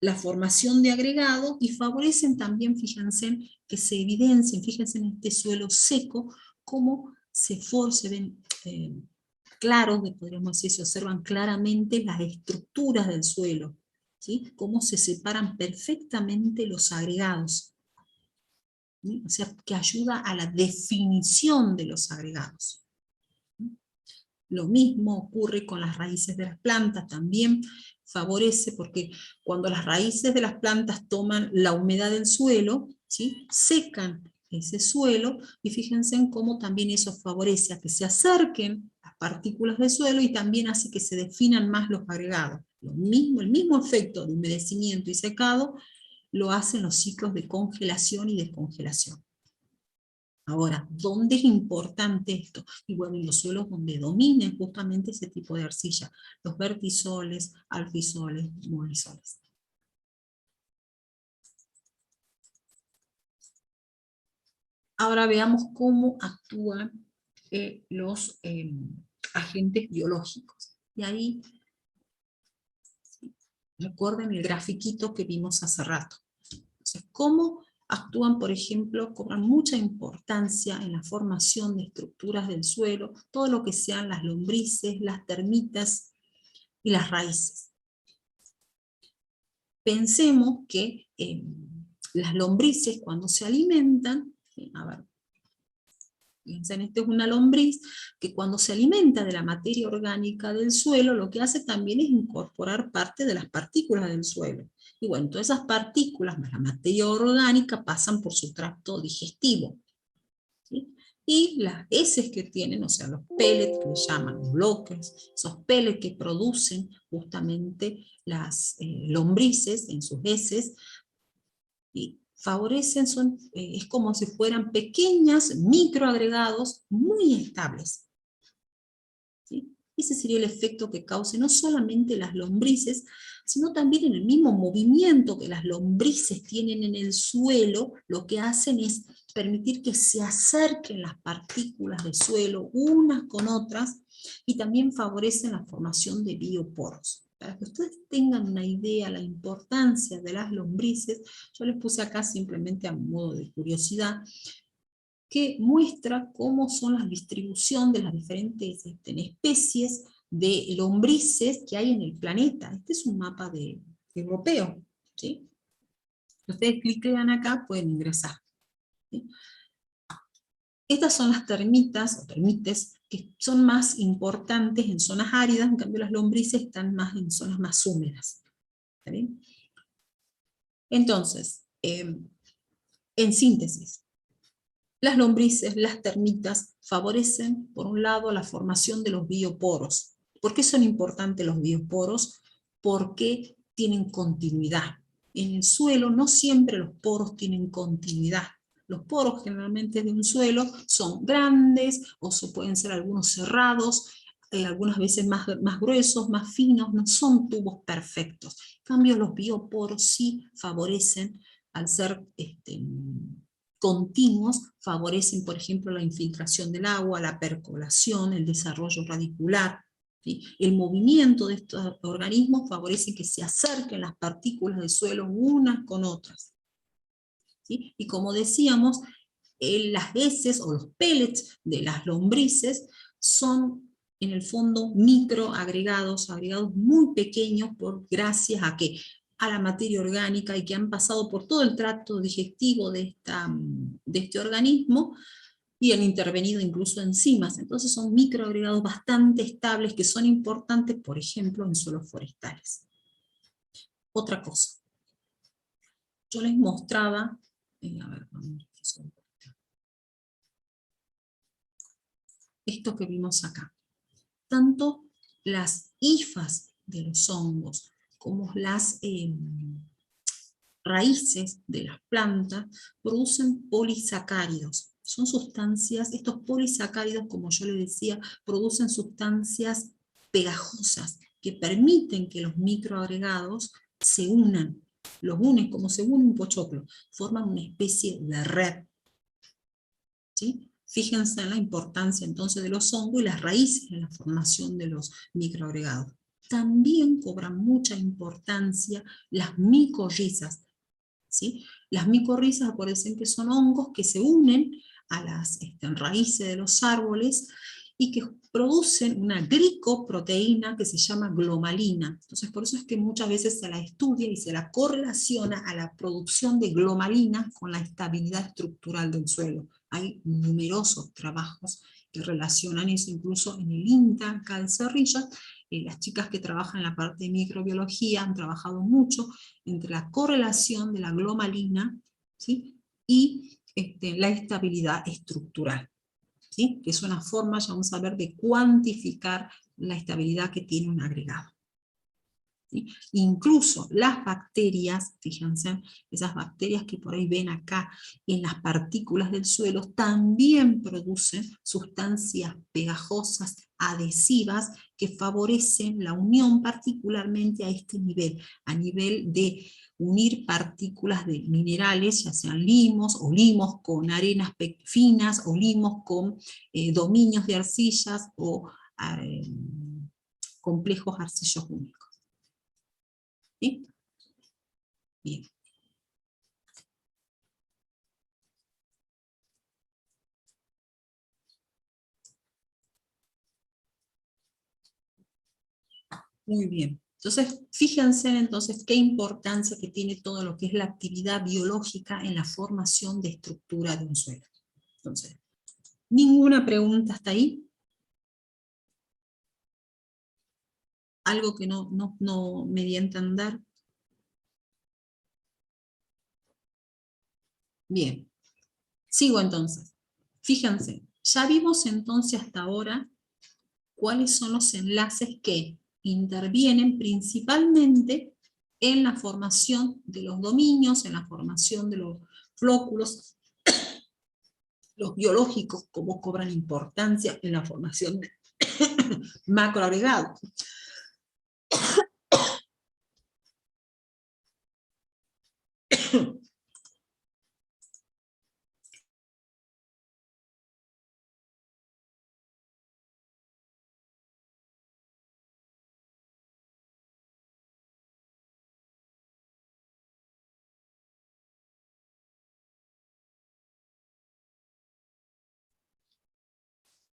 la formación de agregados y favorecen también, fíjense, que se evidencien, fíjense en este suelo seco, cómo se ven claros, podríamos decir, se observan claramente las estructuras del suelo, ¿sí? Cómo se separan perfectamente los agregados, ¿sí? O sea, que ayuda a la definición de los agregados. Lo mismo ocurre con las raíces de las plantas, también favorece, porque cuando las raíces de las plantas toman la humedad del suelo, ¿sí? Secan ese suelo, y fíjense en cómo también eso favorece a que se acerquen las partículas del suelo, y también hace que se definan más los agregados. El mismo efecto de humedecimiento y secado lo hacen los ciclos de congelación y descongelación. Ahora, ¿dónde es importante esto? Y bueno, en los suelos donde dominen justamente ese tipo de arcilla, los vertisoles, alfisoles, molisoles. Ahora veamos cómo actúan los agentes biológicos. Y ahí, recuerden el grafiquito que vimos hace rato. Entonces, ¿cómo actúan, por ejemplo, cobran mucha importancia en la formación de estructuras del suelo, todo lo que sean las lombrices, las termitas y las raíces? Pensemos que las lombrices, cuando se alimentan, a ver, piensen, esta es una lombriz que cuando se alimenta de la materia orgánica del suelo, lo que hace también es incorporar parte de las partículas del suelo. Y bueno, todas esas partículas más la materia orgánica pasan por su tracto digestivo, ¿sí? Y las heces que tienen, o sea, los pellets que le llaman, los bloques, esos pellets que producen justamente las lombrices en sus heces, y favorecen, es como si fueran pequeños microagregados muy estables. ¿Sí? Ese sería el efecto que cause no solamente las lombrices, sino también en el mismo movimiento que las lombrices tienen en el suelo, lo que hacen es permitir que se acerquen las partículas del suelo unas con otras, y también favorecen la formación de bioporos. Para que ustedes tengan una idea de la importancia de las lombrices, yo les puse acá simplemente a modo de curiosidad, que muestra cómo son la distribución de las diferentes especies de lombrices que hay en el planeta. Este es un mapa europeo, ¿sí? Si ustedes cliquean acá, pueden ingresar, ¿sí? Estas son las termitas o termites que son más importantes en zonas áridas, en cambio las lombrices están más en zonas más húmedas. ¿Está bien? Entonces, en síntesis, las lombrices, las termitas, favorecen, por un lado, la formación de los bioporos. ¿Por qué son importantes los bioporos? Porque tienen continuidad. En el suelo no siempre los poros tienen continuidad. Los poros generalmente de un suelo son grandes, o pueden ser algunos cerrados, algunas veces más gruesos, más finos, no son tubos perfectos. En cambio, los bioporos sí favorecen, al ser continuos, favorecen, por ejemplo, la infiltración del agua, la percolación, el desarrollo radicular. ¿Sí? El movimiento de estos organismos favorece que se acerquen las partículas del suelo unas con otras. ¿Sí? Y como decíamos, las heces o los pellets de las lombrices son en el fondo microagregados, agregados muy pequeños gracias a que a la materia orgánica y que han pasado por todo el tracto digestivo de este organismo y han intervenido incluso enzimas. Entonces son microagregados bastante estables que son importantes, por ejemplo, en suelos forestales. Otra cosa. Yo les mostraba, a ver, esto que vimos acá. Tanto las hifas de los hongos como las raíces de las plantas producen polisacáridos. Son sustancias, estos polisacáridos, como yo les decía, producen sustancias pegajosas que permiten que los microagregados se unan. Los unen como se une un pochoclo, forman una especie de red. ¿Sí? Fíjense en la importancia entonces de los hongos y las raíces en la formación de los microagregados. También cobran mucha importancia las micorrizas. ¿Sí? Las micorrizas aparecen que son hongos que se unen a las raíces de los árboles y que producen una glicoproteína que se llama glomalina. Entonces por eso es que muchas veces se la estudia y se la correlaciona a la producción de glomalina con la estabilidad estructural del suelo. Hay numerosos trabajos que relacionan eso, incluso en el INTA, acá en Cerrillos, las chicas que trabajan en la parte de microbiología han trabajado mucho entre la correlación de la glomalina, ¿sí? Y la estabilidad estructural, ¿sí? Que es una forma, ya vamos a ver, de cuantificar la estabilidad que tiene un agregado. ¿Sí? Incluso las bacterias, fíjense, esas bacterias que por ahí ven acá en las partículas del suelo, también producen sustancias pegajosas, adhesivas, que favorecen la unión particularmente a este nivel, a nivel de unir partículas de minerales, ya sean limos o limos con arenas finas, o limos con dominios de arcillas o complejos arcillos únicos. ¿Sí? Bien. Muy bien. Entonces, fíjense entonces qué importancia que tiene todo lo que es la actividad biológica en la formación de estructura de un suelo. Entonces, ¿ninguna pregunta hasta ahí? ¿Algo que no me di a entender? Bien. Sigo entonces. Fíjense, ya vimos entonces hasta ahora cuáles son los enlaces que intervienen principalmente en la formación de los dominios, en la formación de los flóculos, los biológicos, cómo cobran importancia en la formación de macroagregados.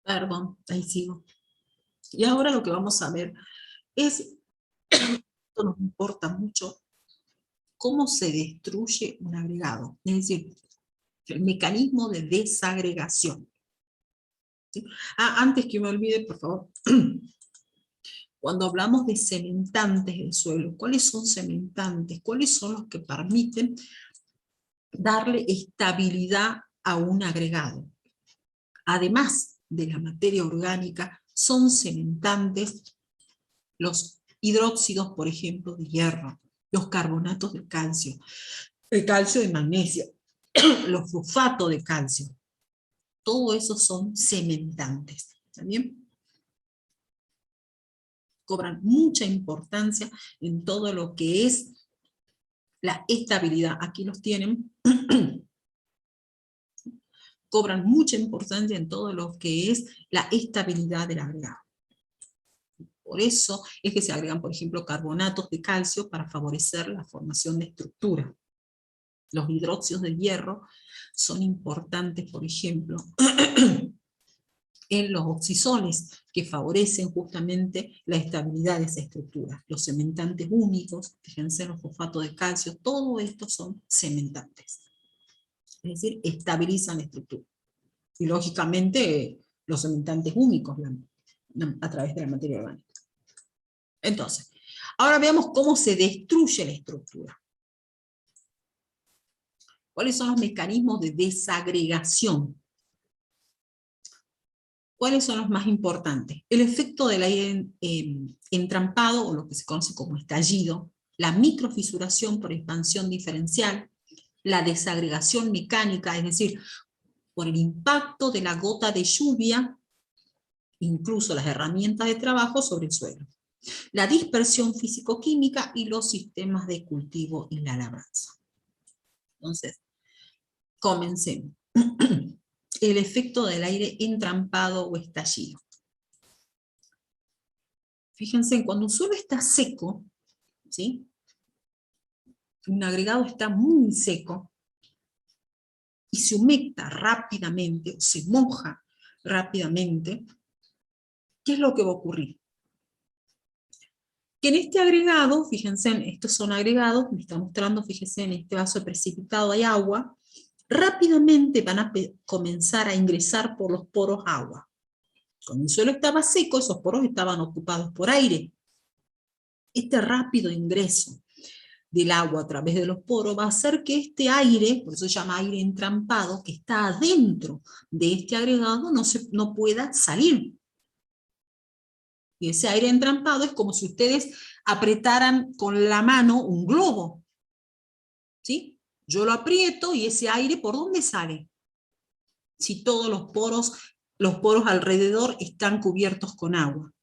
Perdón, ahí sigo. Y ahora lo que vamos a ver es, esto nos importa mucho, cómo se destruye un agregado, es decir, el mecanismo de desagregación. ¿Sí? Antes que me olvide, por favor, cuando hablamos de cementantes del suelo, ¿cuáles son cementantes? ¿Cuáles son los que permiten darle estabilidad a un agregado? Además de la materia orgánica, son cementantes los hidróxidos, por ejemplo, de hierro, los carbonatos de calcio, el calcio de magnesio, los fosfatos de calcio. Todo eso son cementantes. ¿Está bien? cobran mucha importancia en todo lo que es la estabilidad. Aquí los tienen. Cobran mucha importancia en todo lo que es la estabilidad del agregado. Por eso es que se agregan, por ejemplo, carbonatos de calcio para favorecer la formación de estructura. Los hidróxidos de hierro son importantes, por ejemplo, en los oxisoles, que favorecen justamente la estabilidad de esa estructura. Los cementantes únicos, fíjense, los fosfatos de calcio, todo esto son cementantes. Es decir, estabilizan la estructura. Y lógicamente los cementantes únicos a través de la materia orgánica. Entonces, ahora veamos cómo se destruye la estructura. ¿Cuáles son los mecanismos de desagregación? ¿Cuáles son los más importantes? El efecto del aire entrampado, o lo que se conoce como estallido, la microfisuración por expansión diferencial, la desagregación mecánica, es decir, por el impacto de la gota de lluvia, incluso las herramientas de trabajo sobre el suelo, la dispersión físico-química y los sistemas de cultivo y la labranza. Entonces, comencemos. El efecto del aire entrampado o estallido. Fíjense, cuando un suelo está seco, ¿sí? Un agregado está muy seco, y se humecta rápidamente, o se moja rápidamente, ¿qué es lo que va a ocurrir? Que en este agregado, fíjense, estos son agregados, me está mostrando, fíjense, en este vaso precipitado hay agua, rápidamente van a comenzar a ingresar por los poros agua. Cuando el suelo estaba seco, esos poros estaban ocupados por aire. Este rápido ingreso del agua a través de los poros va a hacer que este aire, por eso se llama aire entrampado, que está adentro de este agregado, no pueda salir. Y ese aire entrampado es como si ustedes apretaran con la mano un globo. ¿Sí? Yo lo aprieto y ese aire, ¿por dónde sale? Si todos los poros alrededor están cubiertos con agua.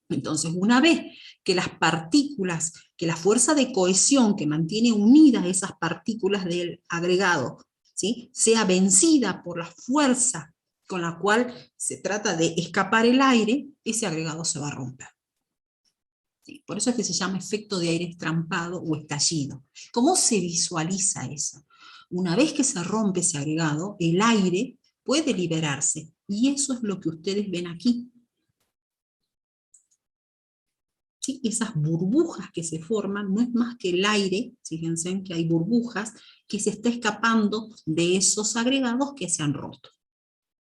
Entonces, una vez que las partículas, que la fuerza de cohesión que mantiene unidas esas partículas del agregado, ¿sí?, sea vencida por la fuerza con la cual se trata de escapar el aire, ese agregado se va a romper. ¿Sí? Por eso es que se llama efecto de aire entrampado o estallido. ¿Cómo se visualiza eso? Una vez que se rompe ese agregado, el aire puede liberarse, y eso es lo que ustedes ven aquí. ¿Sí? Esas burbujas que se forman no es más que el aire, fíjense que hay burbujas que se está escapando de esos agregados que se han roto.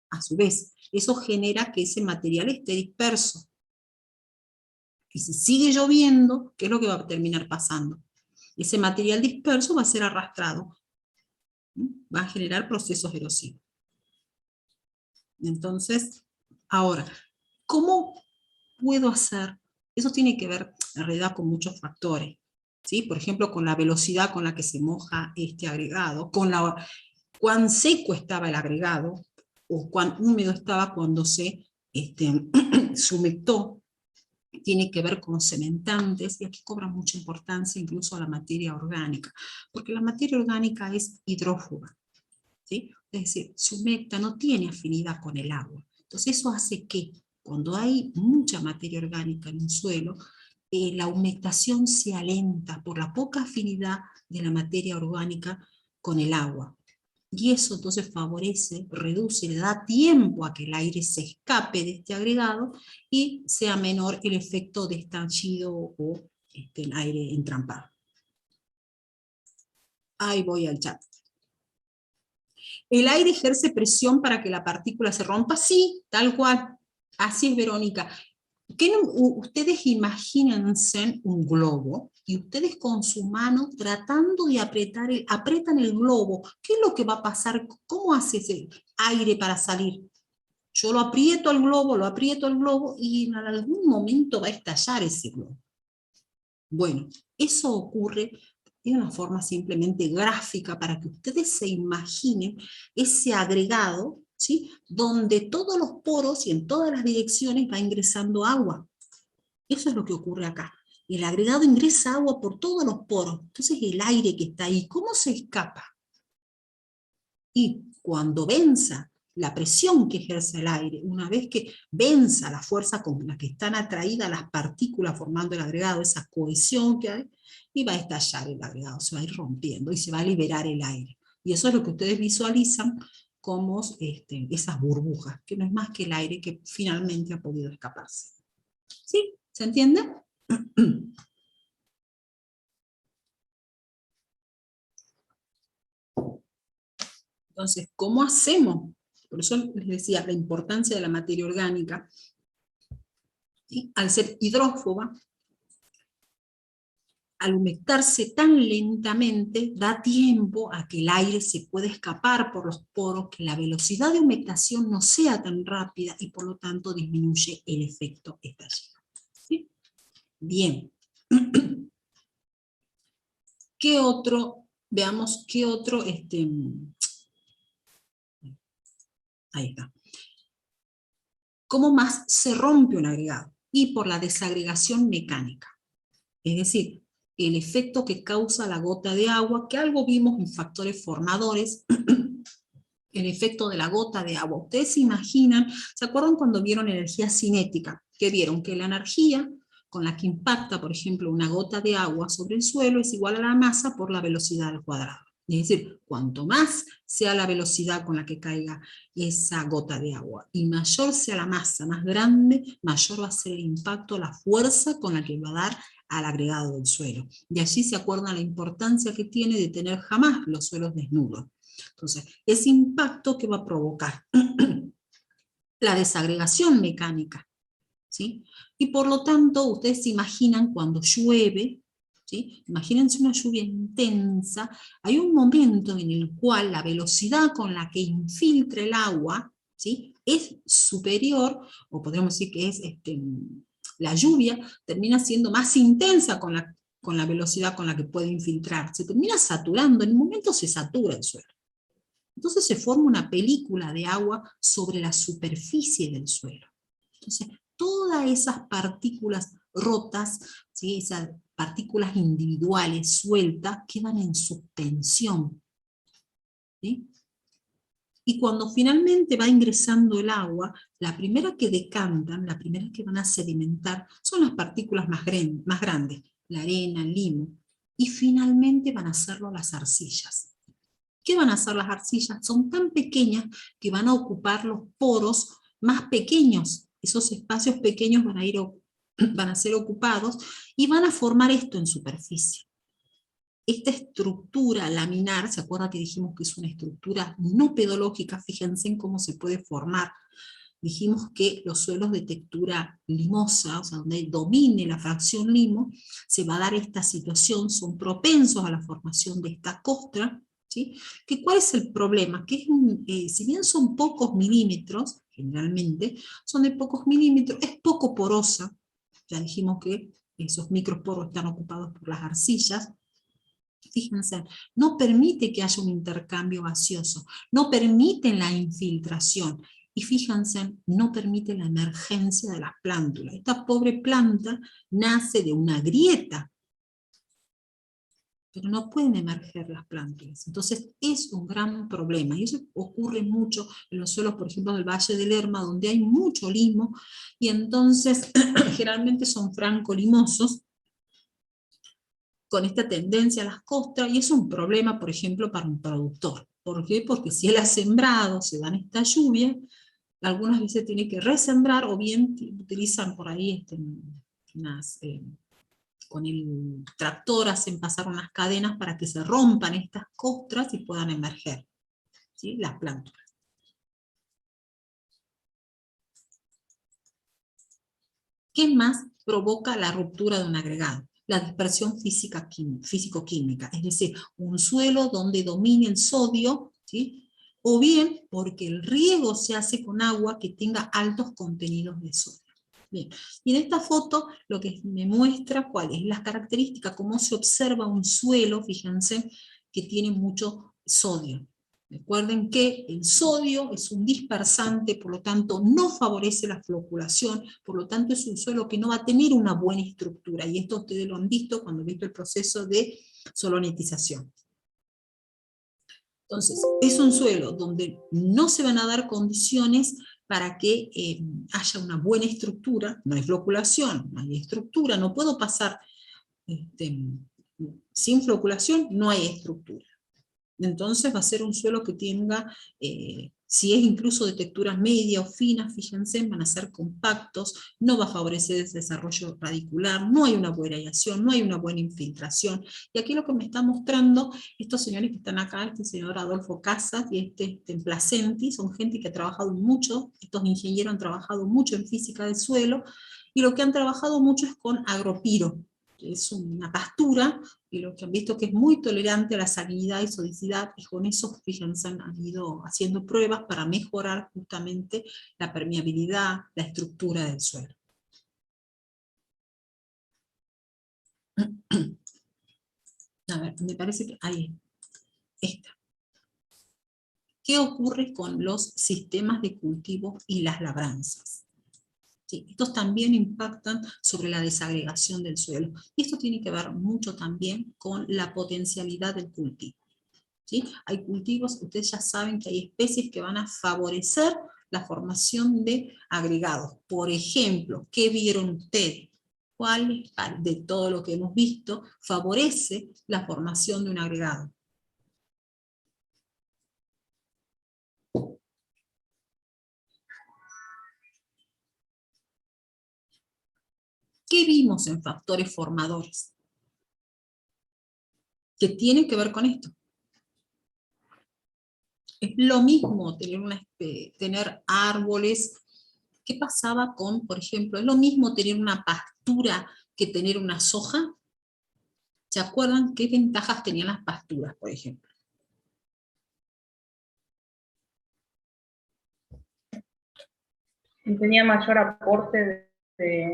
A su vez, eso genera que ese material esté disperso. Y si sigue lloviendo, ¿qué es lo que va a terminar pasando? Ese material disperso va a ser arrastrado. Va a generar procesos erosivos. Entonces, ahora, ¿cómo puedo hacer? Eso tiene que ver, en realidad, con muchos factores. ¿Sí? Por ejemplo, con la velocidad con la que se moja este agregado, con cuán seco estaba el agregado, o cuán húmedo estaba cuando se humectó. Tiene que ver con los cementantes, y aquí cobra mucha importancia incluso la materia orgánica, porque la materia orgánica es hidrófuga, ¿sí? Es decir, se humecta, no tiene afinidad con el agua. Entonces eso hace que cuando hay mucha materia orgánica en un suelo, la humectación se alenta por la poca afinidad de la materia orgánica con el agua. Y eso entonces favorece, reduce, le da tiempo a que el aire se escape de este agregado y sea menor el efecto de estallido o el aire entrampado. Ahí voy al chat. ¿El aire ejerce presión para que la partícula se rompa? Sí, tal cual. Así es, Verónica. Ustedes imagínense un globo y ustedes con su mano tratando de apretan el globo. ¿Qué es lo que va a pasar? ¿Cómo hace ese aire para salir? Yo lo aprieto al globo y en algún momento va a estallar ese globo. Bueno, eso ocurre de una forma simplemente gráfica para que ustedes se imaginen ese agregado, ¿sí?, donde todos los poros y en todas las direcciones va ingresando agua. Eso es lo que ocurre acá. El agregado ingresa agua por todos los poros. Entonces el aire que está ahí, ¿cómo se escapa? Y cuando venza la presión que ejerce el aire, una vez que venza la fuerza con la que están atraídas las partículas formando el agregado, esa cohesión que hay, y va a estallar el agregado, se va a ir rompiendo y se va a liberar el aire. Y eso es lo que ustedes visualizan como esas burbujas, que no es más que el aire que finalmente ha podido escaparse. ¿Sí? ¿Se entiende? Entonces, ¿cómo hacemos? Por eso les decía la importancia de la materia orgánica. ¿Sí? Al ser hidrófoba, al humectarse tan lentamente, da tiempo a que el aire se pueda escapar por los poros, que la velocidad de humectación no sea tan rápida y por lo tanto disminuye el efecto estallido. ¿Sí? Bien. ¿Qué otro? Veamos qué otro. Ahí está. ¿Cómo más se rompe un agregado? Y por la desagregación mecánica. Es decir, el efecto que causa la gota de agua, que algo vimos en factores formadores, el efecto de la gota de agua. Ustedes se imaginan, ¿se acuerdan cuando vieron energía cinética? Que vieron que la energía con la que impacta, por ejemplo, una gota de agua sobre el suelo es igual a la masa por la velocidad al cuadrado. Es decir, cuanto más sea la velocidad con la que caiga esa gota de agua y mayor sea la masa, más grande, mayor va a ser el impacto, la fuerza con la que va a dar al agregado del suelo. De allí se acuerdan la importancia que tiene de tener jamás los suelos desnudos. Entonces, ese impacto que va a provocar la desagregación mecánica, ¿sí? Y por lo tanto, ustedes se imaginan cuando llueve, ¿sí? Imagínense una lluvia intensa, hay un momento en el cual la velocidad con la que infiltra el agua, ¿sí? Es superior, o podríamos decir que es la lluvia termina siendo más intensa con la velocidad con la que puede infiltrar, se termina saturando, en un momento se satura el suelo. Entonces se forma una película de agua sobre la superficie del suelo. Entonces, todas esas partículas rotas, ¿sí? Esas partículas individuales sueltas, quedan en suspensión. ¿Sí? Y cuando finalmente va ingresando el agua, la primera que decantan, la primera que van a sedimentar, son las partículas más grandes, la arena, el limo, y finalmente van a hacerlo las arcillas. ¿Qué van a hacer las arcillas? Son tan pequeñas que van a ocupar los poros más pequeños. Esos espacios pequeños van a ser ocupados y van a formar esto en superficie. Esta estructura laminar, ¿se acuerdan que dijimos que es una estructura no pedológica? Fíjense en cómo se puede formar. Dijimos que los suelos de textura limosa, o sea, donde domine la fracción limo, se va a dar esta situación, son propensos a la formación de esta costra. ¿Sí? ¿Cuál es el problema? Que si bien son pocos milímetros, generalmente, son de pocos milímetros, es poco porosa. Ya dijimos que esos microporos están ocupados por las arcillas. Fíjense, no permite que haya un intercambio gaseoso, no permite la infiltración, y fíjense, no permite la emergencia de las plántulas. Esta pobre planta nace de una grieta, pero no pueden emerger las plántulas. Entonces es un gran problema, y eso ocurre mucho en los suelos, por ejemplo, del Valle del Lerma, donde hay mucho limo, y entonces generalmente son franco-limosos, con esta tendencia a las costras, y es un problema, por ejemplo, para un productor. ¿Por qué? Porque si él ha sembrado, se dan esta lluvia, algunas veces tiene que resembrar, o bien utilizan por ahí con el tractor hacen pasar unas cadenas para que se rompan estas costras y puedan emerger, ¿sí? Las plántulas. ¿Qué más provoca la ruptura de un agregado? La dispersión físico-química, es decir, un suelo donde domine el sodio, ¿sí? O bien porque el riego se hace con agua que tenga altos contenidos de sodio. Bien. Y en esta foto lo que me muestra cuál es las características, cómo se observa un suelo, fíjense, que tiene mucho sodio. Recuerden que el sodio es un dispersante, por lo tanto no favorece la floculación, por lo tanto es un suelo que no va a tener una buena estructura, y esto ustedes lo han visto cuando han visto el proceso de solonetización. Entonces, es un suelo donde no se van a dar condiciones para que haya una buena estructura, no hay floculación, no hay estructura, no puedo pasar sin floculación, no hay estructura. Entonces va a ser un suelo que tenga, si es incluso de textura media o fina, fíjense, van a ser compactos, no va a favorecer el desarrollo radicular, no hay una buena aireación, no hay una buena infiltración. Y aquí lo que me está mostrando, estos señores que están acá, este señor Adolfo Casas y este Placenti, son gente que ha trabajado mucho, estos ingenieros han trabajado mucho en física del suelo, y lo que han trabajado mucho es con agropiro, que es una pastura, y lo que han visto que es muy tolerante a la salinidad y sodicidad, y con eso, fíjense, han ido haciendo pruebas para mejorar justamente la permeabilidad, la estructura del suelo. A ver, me parece que ahí está. ¿Qué ocurre con los sistemas de cultivo y las labranzas? Sí, estos también impactan sobre la desagregación del suelo. Y esto tiene que ver mucho también con la potencialidad del cultivo. ¿Sí? Hay cultivos, ustedes ya saben que hay especies que van a favorecer la formación de agregados. Por ejemplo, ¿qué vieron ustedes? ¿Cuál de todo lo que hemos visto favorece la formación de un agregado? ¿Qué vimos en factores formadores? ¿Qué tiene que ver con esto? Es lo mismo tener árboles. ¿Qué pasaba con, por ejemplo, es lo mismo tener una pastura que tener una soja? ¿Se acuerdan qué ventajas tenían las pasturas, por ejemplo? Tenía mayor aporte de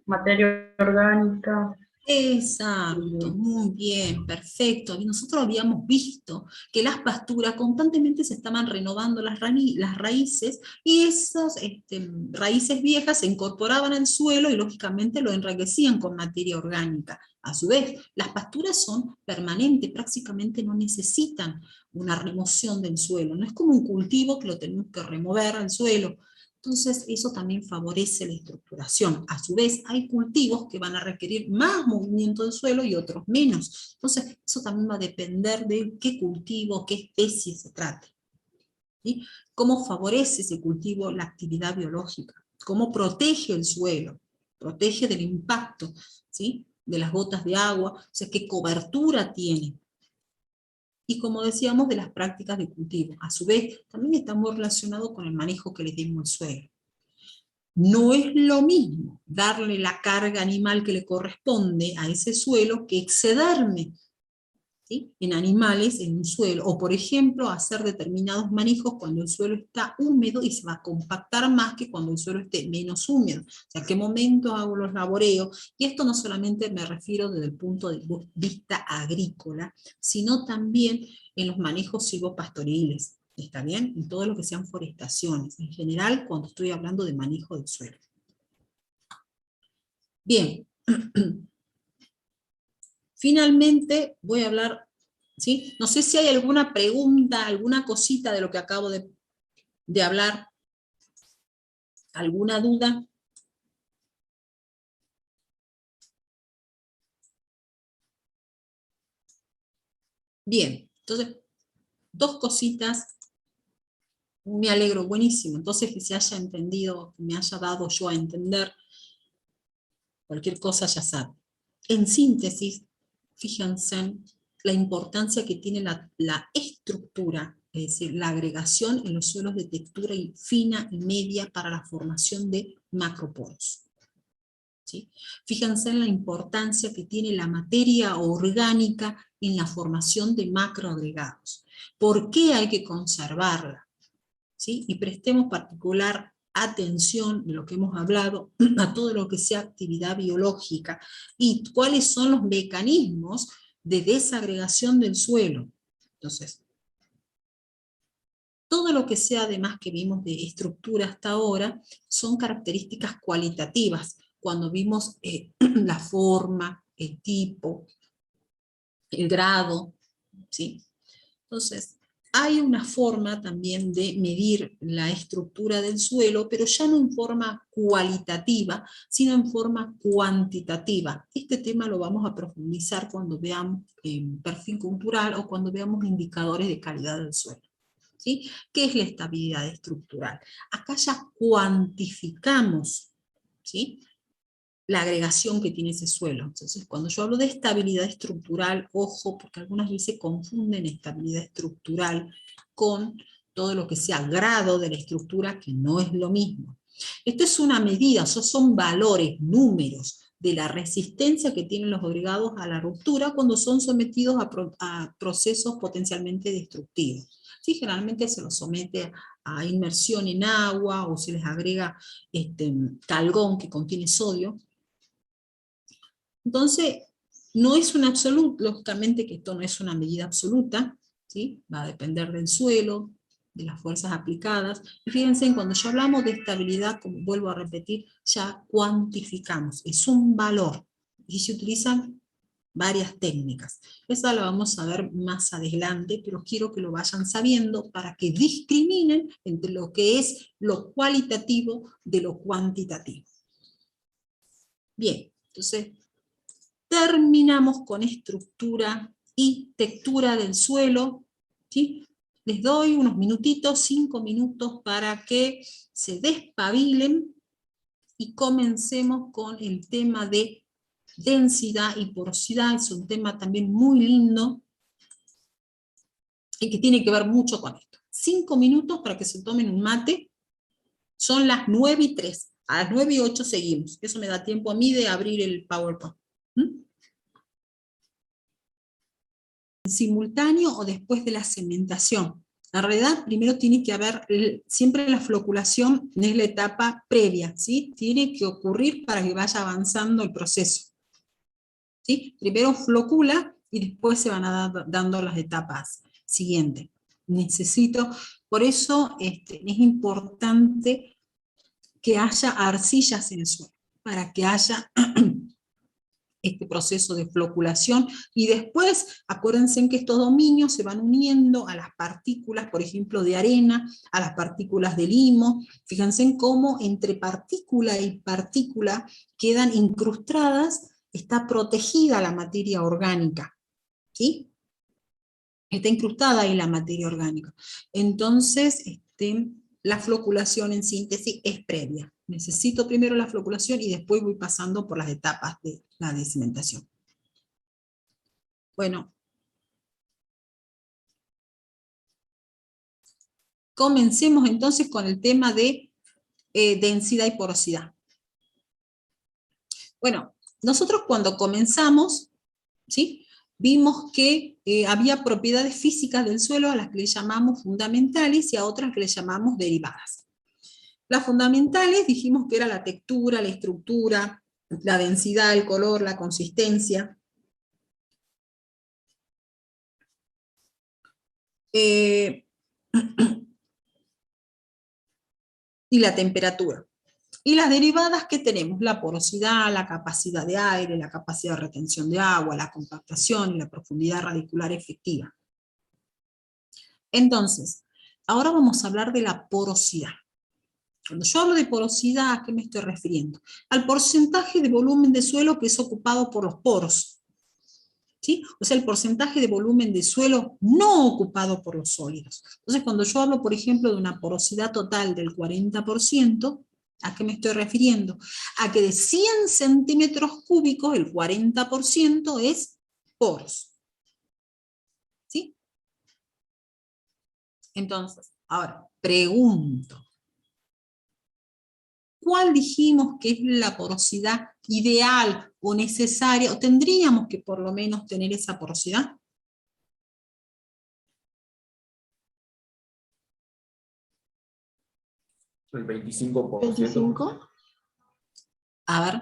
materia orgánica. Exacto, muy bien, perfecto. Y nosotros habíamos visto que las pasturas constantemente se estaban renovando las raíces, y esas raíces viejas se incorporaban al suelo y lógicamente lo enriquecían con materia orgánica. A su vez, las pasturas son permanentes, prácticamente no necesitan una remoción del suelo. No es como un cultivo que lo tenemos que remover al suelo. Entonces eso también favorece la estructuración. A su vez hay cultivos que van a requerir más movimiento del suelo y otros menos. Entonces eso también va a depender de qué cultivo, qué especie se trate. ¿Sí? Cómo favorece ese cultivo la actividad biológica, cómo protege el suelo, protege del impacto, ¿sí? De las gotas de agua, o sea, qué cobertura tiene. Y como decíamos, de las prácticas de cultivo. A su vez, también está muy relacionado con el manejo que le dimos al suelo. No es lo mismo darle la carga animal que le corresponde a ese suelo que excederme, ¿sí?, en animales en un suelo, o por ejemplo hacer determinados manejos cuando el suelo está húmedo y se va a compactar más que cuando el suelo esté menos húmedo. O sea, ¿qué momento hago los laboreos? Y esto no solamente me refiero desde el punto de vista agrícola, sino también en los manejos silvopastoriles. ¿Está bien? En todo lo que sean forestaciones, en general cuando estoy hablando de manejo del suelo. Bien. Finalmente voy a hablar, ¿sí? No sé si hay alguna pregunta, alguna cosita de lo que acabo de hablar, alguna duda. Bien, entonces, dos cositas. Me alegro, buenísimo. Entonces que se haya entendido, que me haya dado yo a entender, cualquier cosa ya sabe. En síntesis, fíjense la importancia que tiene la estructura, es decir, la agregación en los suelos de textura fina y media para la formación de macroporos. ¿Sí? Fíjense en la importancia que tiene la materia orgánica en la formación de macroagregados. ¿Por qué hay que conservarla? ¿Sí? Y prestemos particular atención de lo que hemos hablado a todo lo que sea actividad biológica y cuáles son los mecanismos de desagregación del suelo. Entonces, Todo lo que sea además que vimos de estructura hasta ahora son características cualitativas. Cuando vimos la forma, el tipo, el grado, ¿sí? Entonces, hay una forma también de medir la estructura del suelo, pero ya no en forma cualitativa, sino en forma cuantitativa. Este tema lo vamos a profundizar cuando veamos perfil cultural o cuando veamos indicadores de calidad del suelo. ¿Sí? ¿Qué es la estabilidad estructural? Acá ya cuantificamos, ¿sí?, la agregación que tiene ese suelo. Entonces, cuando yo hablo de estabilidad estructural, ojo, porque algunas veces confunden estabilidad estructural con todo lo que sea grado de la estructura, que no es lo mismo. Esto es una medida, son valores, números, de la resistencia que tienen los agregados a la ruptura cuando son sometidos a procesos potencialmente destructivos. Sí, generalmente se los somete a inmersión en agua o se les agrega calgón que contiene sodio. Entonces, no es un absoluto, lógicamente que esto no es una medida absoluta, ¿sí? Va a depender del suelo, de las fuerzas aplicadas. Y fíjense, cuando ya hablamos de estabilidad, como vuelvo a repetir, ya cuantificamos, es un valor, y se utilizan varias técnicas. Esa la vamos a ver más adelante, pero quiero que lo vayan sabiendo para que discriminen entre lo que es lo cualitativo de lo cuantitativo. Bien, entonces, terminamos con estructura y textura del suelo, ¿sí? Les doy unos minutitos, 5 minutos, para que se despabilen y comencemos con el tema de densidad y porosidad. Es un tema también muy lindo y que tiene que ver mucho con esto. 5 minutos para que se tomen un mate. Son las 9:03. A las 9:08 seguimos. Eso me da tiempo a mí de abrir el PowerPoint. Simultáneo o después de la cementación. En realidad, primero tiene que haber, siempre la floculación es la etapa previa, ¿sí? Tiene que ocurrir para que vaya avanzando el proceso. ¿Sí? Primero flocula y después se van dando las etapas siguientes. Por eso es importante que haya arcillas en el suelo, para que haya este proceso de floculación, y después acuérdense que estos dominios se van uniendo a las partículas, por ejemplo, de arena, a las partículas de limo. Fíjense en cómo entre partícula y partícula quedan incrustadas, está protegida la materia orgánica, ¿sí? Está incrustada ahí la materia orgánica. Entonces, la floculación en síntesis es previa. Necesito primero la floculación y después voy pasando por las etapas de la cementación. Bueno, comencemos entonces con el tema de densidad y porosidad. Bueno, nosotros cuando comenzamos, ¿sí?, vimos que había propiedades físicas del suelo a las que le llamamos fundamentales y a otras que le llamamos derivadas. Las fundamentales dijimos que era la textura, la estructura, la densidad, el color, la consistencia. Y la temperatura. Y las derivadas que tenemos, la porosidad, la capacidad de aire, la capacidad de retención de agua, la compactación y la profundidad radicular efectiva. Entonces, ahora vamos a hablar de la porosidad. Cuando yo hablo de porosidad, ¿a qué me estoy refiriendo? Al porcentaje de volumen de suelo que es ocupado por los poros, ¿sí? O sea, el porcentaje de volumen de suelo no ocupado por los sólidos. Entonces, cuando yo hablo, por ejemplo, de una porosidad total del 40%, ¿a qué me estoy refiriendo? A que de 100 centímetros cúbicos, el 40% es poros. ¿Sí? Entonces, ahora, pregunto. ¿Cuál dijimos que es la porosidad ideal o necesaria, o tendríamos que por lo menos tener esa porosidad? El 25%. 25. A ver.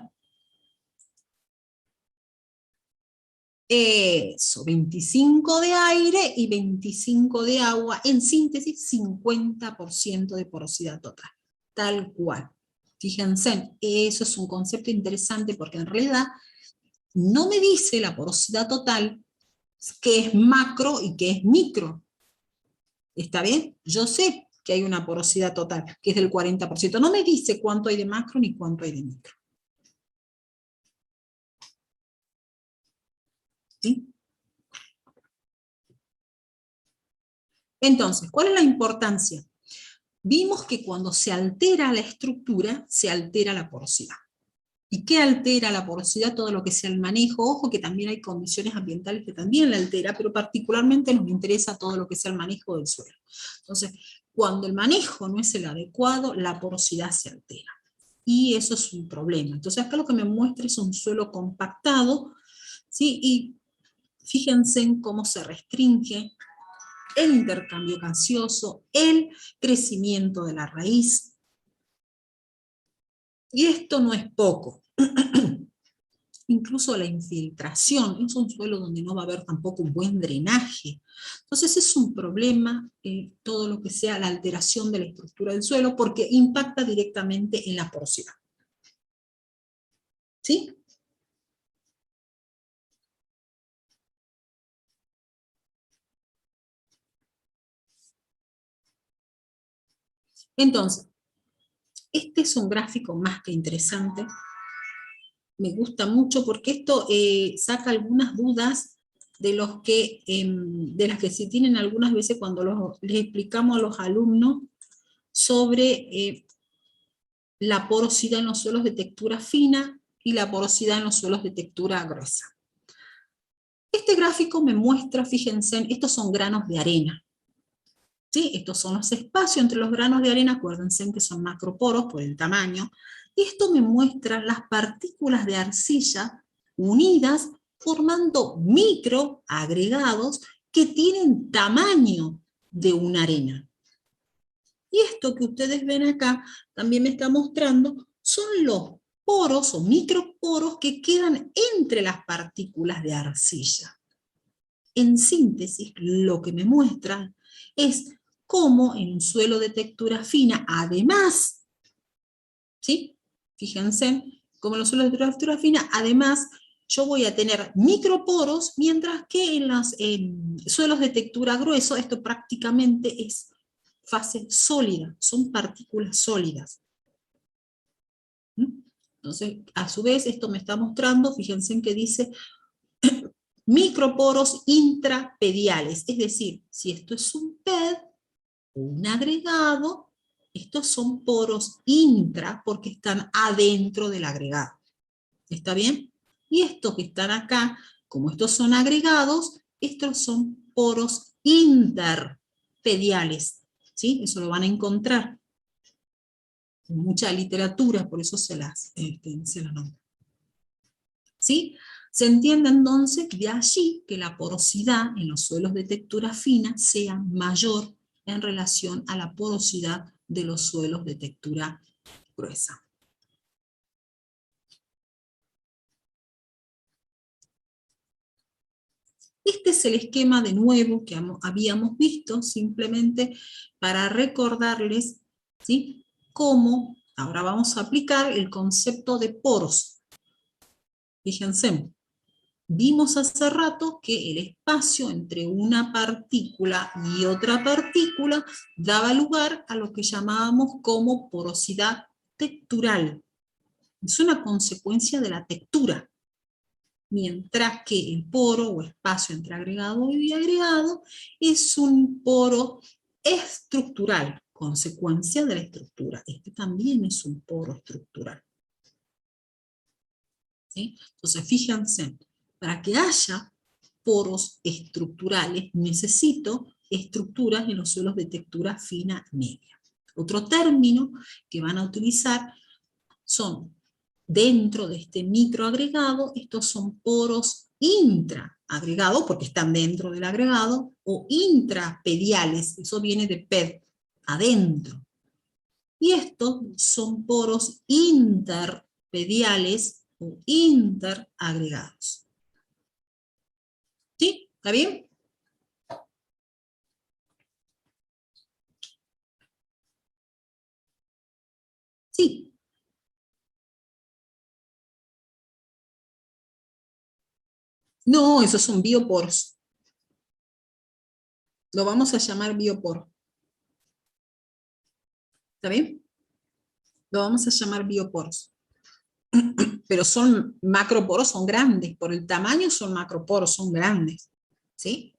Eso, 25 de aire y 25 de agua, en síntesis 50% de porosidad total, tal cual. Fíjense, eso es un concepto interesante porque en realidad no me dice la porosidad total qué es macro y qué es micro. ¿Está bien? Yo sé que hay una porosidad total, que es del 40%. No me dice cuánto hay de macro ni cuánto hay de micro. ¿Sí? Entonces, ¿cuál es la importancia? Vimos que cuando se altera la estructura, se altera la porosidad. ¿Y qué altera la porosidad? Todo lo que sea el manejo. Ojo que también hay condiciones ambientales que también la altera, pero particularmente nos interesa todo lo que sea el manejo del suelo. Entonces, cuando el manejo no es el adecuado, la porosidad se altera. Y eso es un problema. Entonces, acá lo que me muestra es un suelo compactado, ¿sí? Y fíjense en cómo se restringe el intercambio gaseoso, el crecimiento de la raíz. Y esto no es poco. Incluso la infiltración, es un suelo donde no va a haber tampoco un buen drenaje. Entonces es un problema todo lo que sea la alteración de la estructura del suelo porque impacta directamente en la porosidad. ¿Sí? Entonces, este es un gráfico más que interesante. Me gusta mucho porque esto saca algunas dudas de las que se tienen algunas veces cuando les explicamos a los alumnos sobre la porosidad en los suelos de textura fina y la porosidad en los suelos de textura gruesa. Este gráfico me muestra, fíjense, estos son granos de arena. ¿Sí? Estos son los espacios entre los granos de arena, acuérdense que son macroporos por el tamaño, y esto me muestra las partículas de arcilla unidas formando microagregados que tienen tamaño de una arena. Y esto que ustedes ven acá también me está mostrando son los poros o microporos que quedan entre las partículas de arcilla. En síntesis, lo que me muestra es cómo en un suelo de textura fina, además, ¿sí? Fíjense, como en los suelos de textura fina, además, yo voy a tener microporos, mientras que en los suelos de textura grueso, esto prácticamente es fase sólida, son partículas sólidas. Entonces, a su vez, esto me está mostrando, fíjense en que dice microporos intrapediales, es decir, si esto es un PED, un agregado, estos son poros intra porque están adentro del agregado. ¿Está bien? Y estos que están acá, como estos son agregados, estos son poros interpediales. ¿Sí? Eso lo van a encontrar en mucha literatura, por eso se las nombra. ¿Sí? Se entiende entonces de allí que la porosidad en los suelos de textura fina sea mayor en relación a la porosidad de los suelos de textura gruesa. Este es el esquema de nuevo que habíamos visto, simplemente para recordarles, ¿sí?, cómo ahora vamos a aplicar el concepto de poros. Fíjense, vimos hace rato que el espacio entre una partícula y otra partícula daba lugar a lo que llamábamos como porosidad textural. Es una consecuencia de la textura. Mientras que el poro o espacio entre agregado y agregado es un poro estructural, consecuencia de la estructura. Este también es un poro estructural. ¿Sí? Entonces, fíjense, para que haya poros estructurales necesito estructuras en los suelos de textura fina media. Otro término que van a utilizar son, dentro de este microagregado, estos son poros intraagregados, porque están dentro del agregado, o intrapediales, eso viene de ped, adentro. Y estos son poros interpediales o interagregados. ¿Está bien? Sí. No, esos son bioporos. Lo vamos a llamar bioporo. ¿Está bien? Lo vamos a llamar bioporos. Pero son macroporos, son grandes. Por el tamaño son macroporos, son grandes. ¿Sí?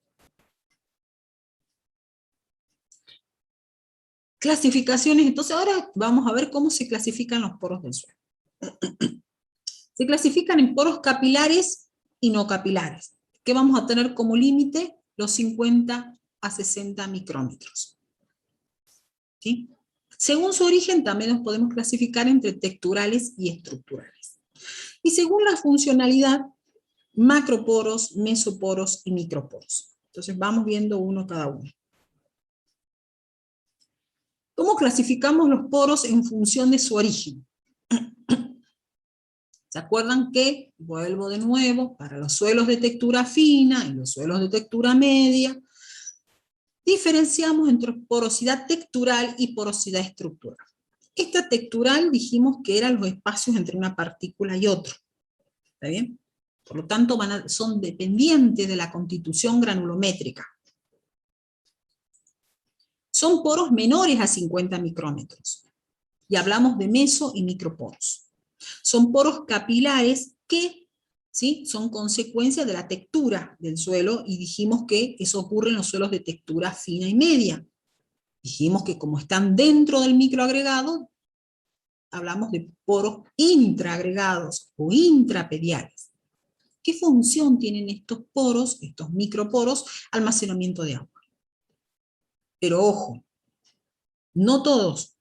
Clasificaciones. Entonces ahora vamos a ver cómo se clasifican los poros del suelo. Se clasifican en poros capilares y no capilares, que vamos a tener como límite los 50 a 60 micrómetros. ¿Sí? Según su origen también los podemos clasificar entre texturales y estructurales. Y según la funcionalidad, macroporos, mesoporos y microporos. Entonces vamos viendo uno cada uno. ¿Cómo clasificamos los poros en función de su origen? ¿Se acuerdan que, vuelvo de nuevo, para los suelos de textura fina y los suelos de textura media, diferenciamos entre porosidad textural y porosidad estructural? Esta textural dijimos que eran los espacios entre una partícula y otra. ¿Está bien? Por lo tanto, son dependientes de la constitución granulométrica. Son poros menores a 50 micrómetros. Y hablamos de meso y microporos. Son poros capilares que, ¿sí?, son consecuencia de la textura del suelo, y dijimos que eso ocurre en los suelos de textura fina y media. Dijimos que como están dentro del microagregado, hablamos de poros intraagregados o intrapediales. ¿Qué función tienen estos poros, estos microporos? Almacenamiento de agua. Pero ojo, no todos.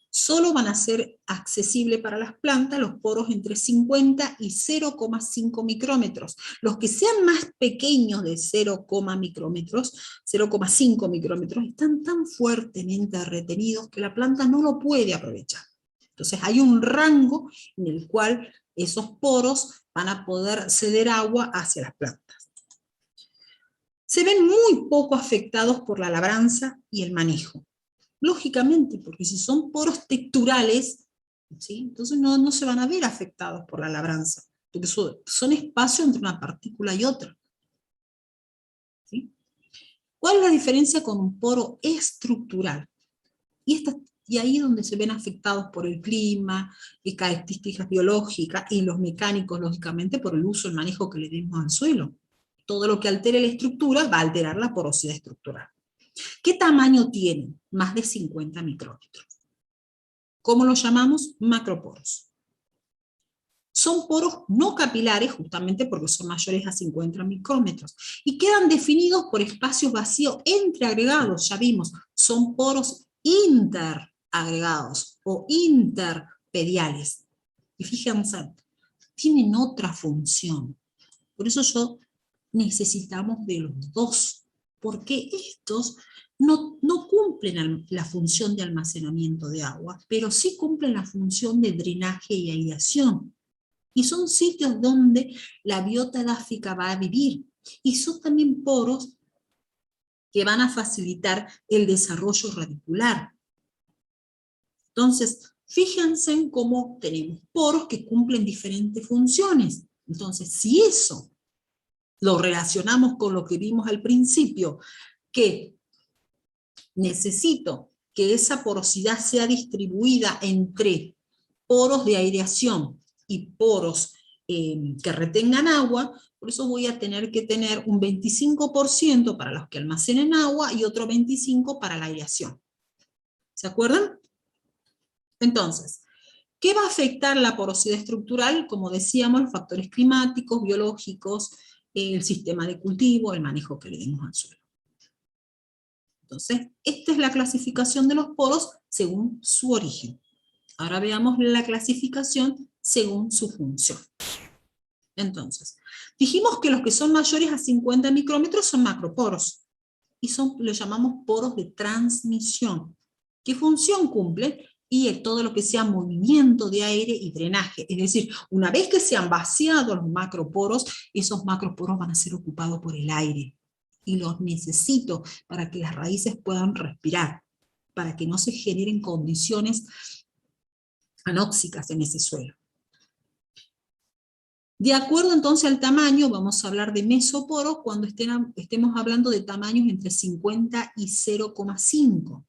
Solo van a ser accesibles para las plantas los poros entre 50 y 0,5 micrómetros. Los que sean más pequeños de 0,5 micrómetros, están tan fuertemente retenidos que la planta no lo puede aprovechar. Entonces hay un rango en el cual esos poros van a poder ceder agua hacia las plantas. Se ven muy poco afectados por la labranza y el manejo. Lógicamente, porque si son poros texturales, ¿sí?, entonces no se van a ver afectados por la labranza, porque son espacios entre una partícula y otra. ¿Sí? ¿Cuál es la diferencia con un poro estructural? Y ahí es donde se ven afectados por el clima, y características biológicas, y los mecánicos, lógicamente, por el uso y el manejo que le demos al suelo. Todo lo que altere la estructura va a alterar la porosidad estructural. ¿Qué tamaño tienen? Más de 50 micrómetros. ¿Cómo los llamamos? Macroporos. Son poros no capilares, justamente porque son mayores a 50 micrómetros, y quedan definidos por espacios vacíos entre agregados. Ya vimos, son poros interagregados o interpediales. Y fíjense, tienen otra función. Por eso necesitamos de los dos, porque estos no cumplen la función de almacenamiento de agua, pero sí cumplen la función de drenaje y aireación. Y son sitios donde la biota edáfica va a vivir. Y son también poros que van a facilitar el desarrollo radicular. Entonces, fíjense en cómo tenemos poros que cumplen diferentes funciones. Entonces, si eso lo relacionamos con lo que vimos al principio, que necesito que esa porosidad sea distribuida entre poros de aireación y poros que retengan agua, por eso voy a tener que tener un 25% para los que almacenen agua y otro 25% para la aireación. ¿Se acuerdan? Entonces, ¿qué va a afectar la porosidad estructural? Como decíamos, los factores climáticos, biológicos, el sistema de cultivo, el manejo que le demos al suelo. Entonces, esta es la clasificación de los poros según su origen. Ahora veamos la clasificación según su función. Entonces, dijimos que los que son mayores a 50 micrómetros son macroporos, y los llamamos poros de transmisión. ¿Qué función cumplen? Y todo lo que sea movimiento de aire y drenaje. Es decir, una vez que se han vaciado los macroporos, esos macroporos van a ser ocupados por el aire. y los necesito para que las raíces puedan respirar, para que no se generen condiciones anóxicas en ese suelo. De acuerdo entonces al tamaño, vamos a hablar de mesoporos cuando estemos hablando de tamaños entre 50 y 0,5.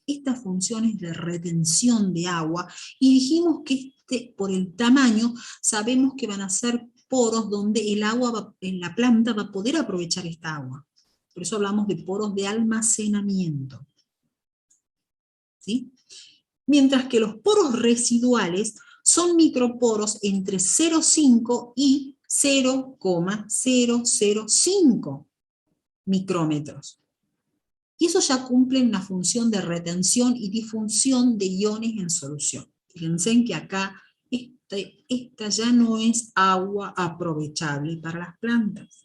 Esta función es de retención de agua, y dijimos que por el tamaño sabemos que van a ser poros donde el agua en la planta va a poder aprovechar esta agua. Por eso hablamos de poros de almacenamiento. ¿Sí? Mientras que los poros residuales son microporos entre 0,5 y 0,005 micrómetros. Y eso ya cumple una función de retención y difusión de iones en solución. Fíjense en que acá esta ya no es agua aprovechable para las plantas.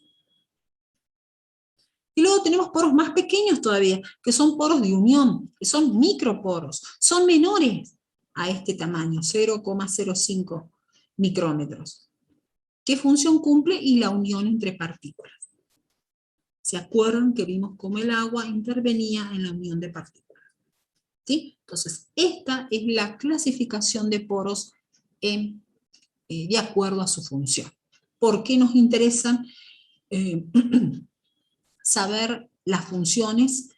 Y luego tenemos poros más pequeños todavía, que son poros de unión, que son microporos, son menores a este tamaño, 0,05 micrómetros. ¿Qué función cumple? Y la unión entre partículas. ¿Se acuerdan que vimos cómo el agua intervenía en la unión de partículas? ¿Sí? Entonces, esta es la clasificación de poros de acuerdo a su función. ¿Por qué nos interesan saber las funciones?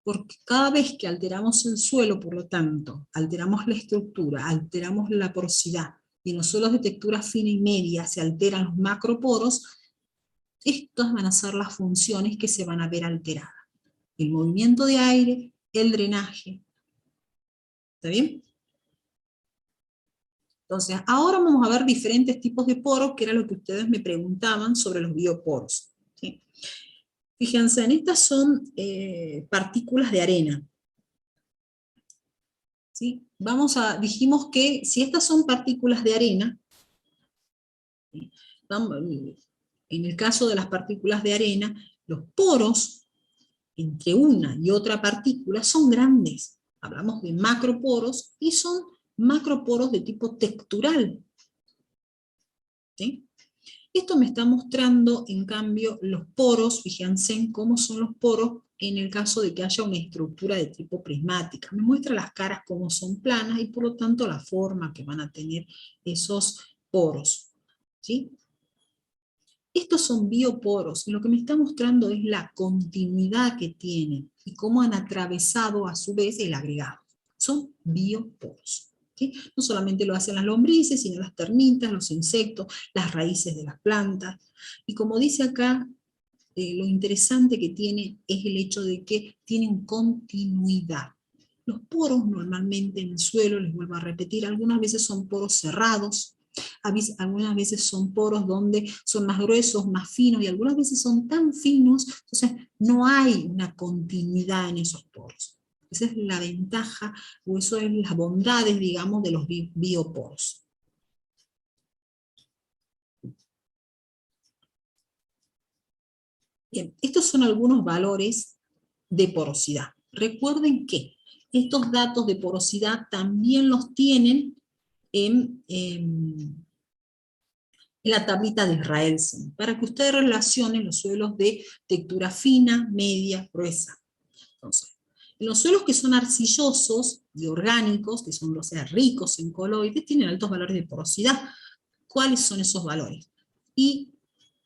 Porque cada vez que alteramos el suelo, por lo tanto, alteramos la estructura, alteramos la porosidad, y en los suelos de textura fina y media se alteran los macroporos, estas van a ser las funciones que se van a ver alteradas. El movimiento de aire, el drenaje. ¿Está bien? Entonces, ahora vamos a ver diferentes tipos de poros, que era lo que ustedes me preguntaban sobre los bioporos. ¿Sí? Fíjense, estas son partículas de arena. ¿Sí? Dijimos que si estas son partículas de arena, ¿sí? En el caso de las partículas de arena, los poros entre una y otra partícula son grandes. Hablamos de macroporos, y son macroporos de tipo textural. ¿Sí? Esto me está mostrando, en cambio, los poros. Fíjense en cómo son los poros en el caso de que haya una estructura de tipo prismática. Me muestra las caras como son planas, y por lo tanto la forma que van a tener esos poros. ¿Sí? Estos son bioporos, y lo que me está mostrando es la continuidad que tienen, y cómo han atravesado a su vez el agregado. Son bioporos. ¿Sí? No solamente lo hacen las lombrices, sino las termitas, los insectos, las raíces de las plantas. Y como dice acá, lo interesante que tiene es el hecho de que tienen continuidad. Los poros normalmente en el suelo, les vuelvo a repetir, algunas veces son poros cerrados, algunas veces son poros donde son más gruesos, más finos, y algunas veces son tan finos, entonces no hay una continuidad en esos poros. Esa es la ventaja, o eso es las bondades, digamos, de los bioporos. Bien, estos son algunos valores de porosidad. Recuerden que estos datos de porosidad también los tienen en la tablita de Israelsen, para que ustedes relacionen los suelos de textura fina, media, gruesa. Entonces, en los suelos que son arcillosos y orgánicos, que son, o sea, ricos en coloides, tienen altos valores de porosidad. ¿Cuáles son esos valores? Y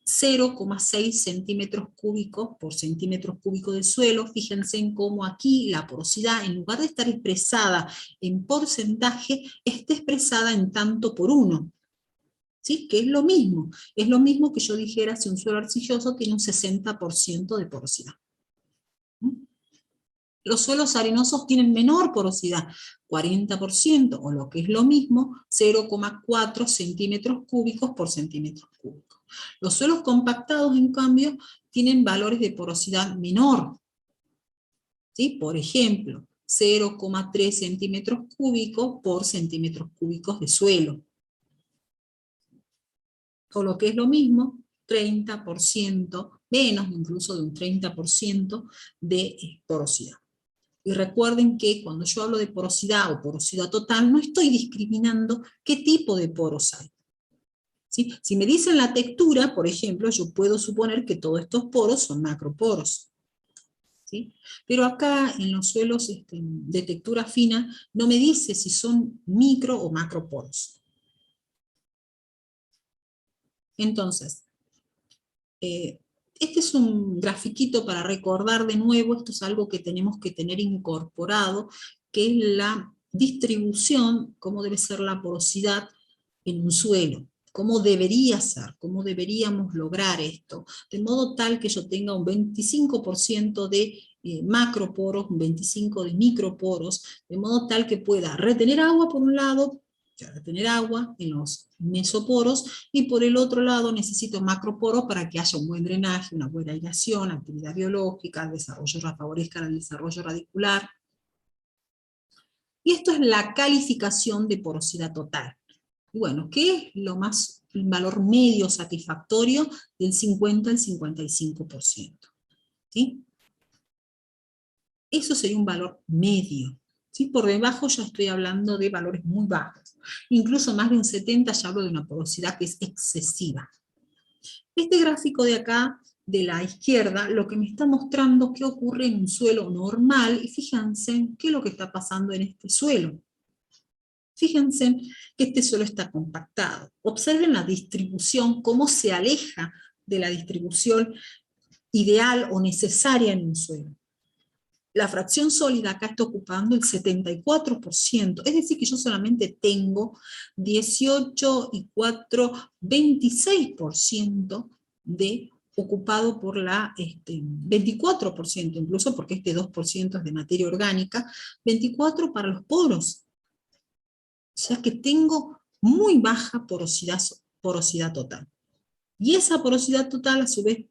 0,6 centímetros cúbicos por centímetro cúbico de suelo. Fíjense en cómo aquí la porosidad, en lugar de estar expresada en porcentaje, está expresada en tanto por uno. ¿Sí? Que es lo mismo que yo dijera si un suelo arcilloso tiene un 60% de porosidad. Los suelos arenosos tienen menor porosidad, 40%, o lo que es lo mismo, 0,4 centímetros cúbicos por centímetro cúbico. Los suelos compactados, en cambio, tienen valores de porosidad menor. ¿Sí? Por ejemplo, 0,3 centímetros cúbicos por centímetros cúbicos de suelo. O lo que es lo mismo, 30%, menos incluso de un 30% de porosidad. Y recuerden que cuando yo hablo de porosidad o porosidad total, no estoy discriminando qué tipo de poros hay. ¿sí? Si me dicen la textura, por ejemplo, yo puedo suponer que todos estos poros son macroporos, ¿sí? Pero acá en los suelos de textura fina no me dice si son micro o macroporos. Entonces, este es un grafiquito para recordar de nuevo, esto es algo que tenemos que tener incorporado, que es la distribución, cómo debe ser la porosidad en un suelo, cómo debería ser, cómo deberíamos lograr esto, de modo tal que yo tenga un 25% de macroporos, un 25% de microporos, de modo tal que pueda retener agua por un lado, retener agua en los mesoporos, y por el otro lado necesito macroporos para que haya un buen drenaje, una buena aireación, actividad biológica, favorezca el desarrollo radicular. Y esto es la calificación de porosidad total. Bueno, ¿qué es el valor medio satisfactorio? Del 50 al 55%. ¿Sí? Eso sería un valor medio. ¿Sí? Por debajo ya estoy hablando de valores muy bajos. Incluso más de un 70 ya hablo de una porosidad que es excesiva. Este gráfico de acá, de la izquierda, lo que me está mostrando qué ocurre en un suelo normal, y fíjense qué es lo que está pasando en este suelo. Fíjense que este suelo está compactado. Observen la distribución, cómo se aleja de la distribución ideal o necesaria en un suelo. La fracción sólida acá está ocupando el 74%, es decir que yo solamente tengo 18 y 4, 26% de ocupado por la, 24% incluso, porque este 2% es de materia orgánica, 24% para los poros. O sea que tengo muy baja porosidad total. Y esa porosidad total, a su vez,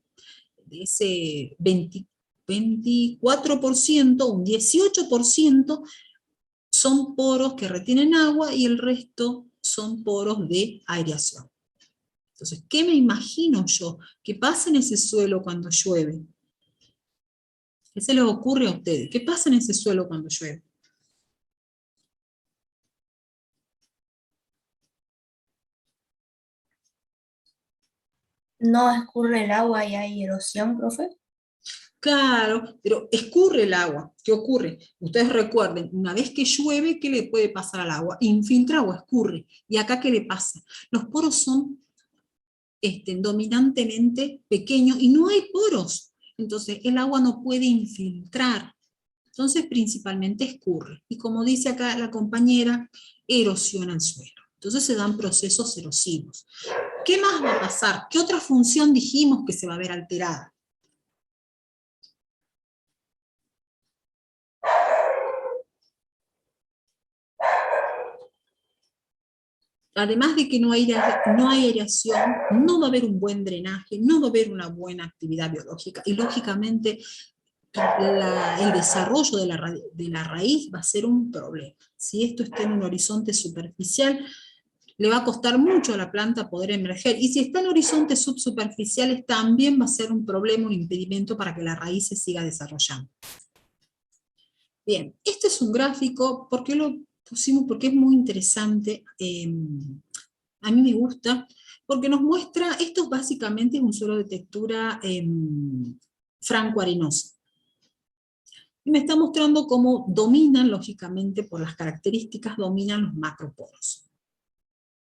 de ese 24%, un 18% son poros que retienen agua y el resto son poros de aireación. Entonces, ¿qué me imagino yo que pasa en ese suelo cuando llueve? ¿Qué se les ocurre a ustedes? ¿Qué pasa en ese suelo cuando llueve? ¿No escurre el agua y hay erosión, profe? Claro, pero escurre el agua. ¿Qué ocurre? Ustedes recuerden, una vez que llueve, ¿qué le puede pasar al agua? Infiltra o escurre. ¿Y acá qué le pasa? Los poros son dominantemente pequeños y no hay poros. Entonces el agua no puede infiltrar. Entonces principalmente escurre. Y como dice acá la compañera, erosiona el suelo. Entonces se dan procesos erosivos. ¿Qué más va a pasar? ¿Qué otra función dijimos que se va a ver alterada? Además de que no hay aireación, no va a haber un buen drenaje, no va a haber una buena actividad biológica, y lógicamente el desarrollo de la raíz va a ser un problema. Si esto está en un horizonte superficial, le va a costar mucho a la planta poder emerger, y si está en horizontes subsuperficiales también va a ser un problema, un impedimento para que la raíz se siga desarrollando. Bien, este es un gráfico, ¿por qué lo pusimos? Porque es muy interesante, a mí me gusta, porque nos muestra, esto básicamente es un suelo de textura franco-arenosa. Y me está mostrando cómo dominan, lógicamente, por las características, dominan los macroporos.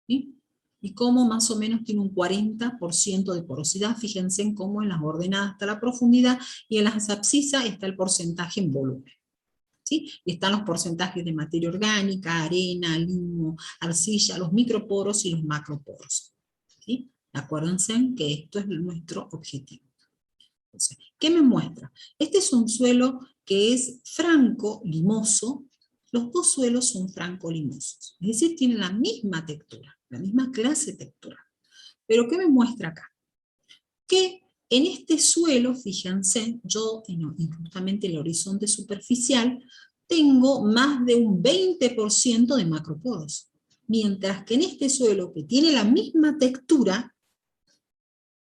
¿Sí? Y cómo más o menos tiene un 40% de porosidad, fíjense en cómo en las ordenadas está la profundidad, y en las abscisas está el porcentaje en volumen. ¿Sí? Y están los porcentajes de materia orgánica, arena, limo, arcilla, los microporos y los macroporos. ¿Sí? Acuérdense que esto es nuestro objetivo. Entonces, ¿qué me muestra? Este es un suelo que es franco-limoso. Los dos suelos son franco-limosos. Es decir, tienen la misma textura, la misma clase de textura. Pero ¿qué me muestra acá? Que en este suelo, fíjense, yo justamente en el horizonte superficial, tengo más de un 20% de macroporos. Mientras que en este suelo, que tiene la misma textura,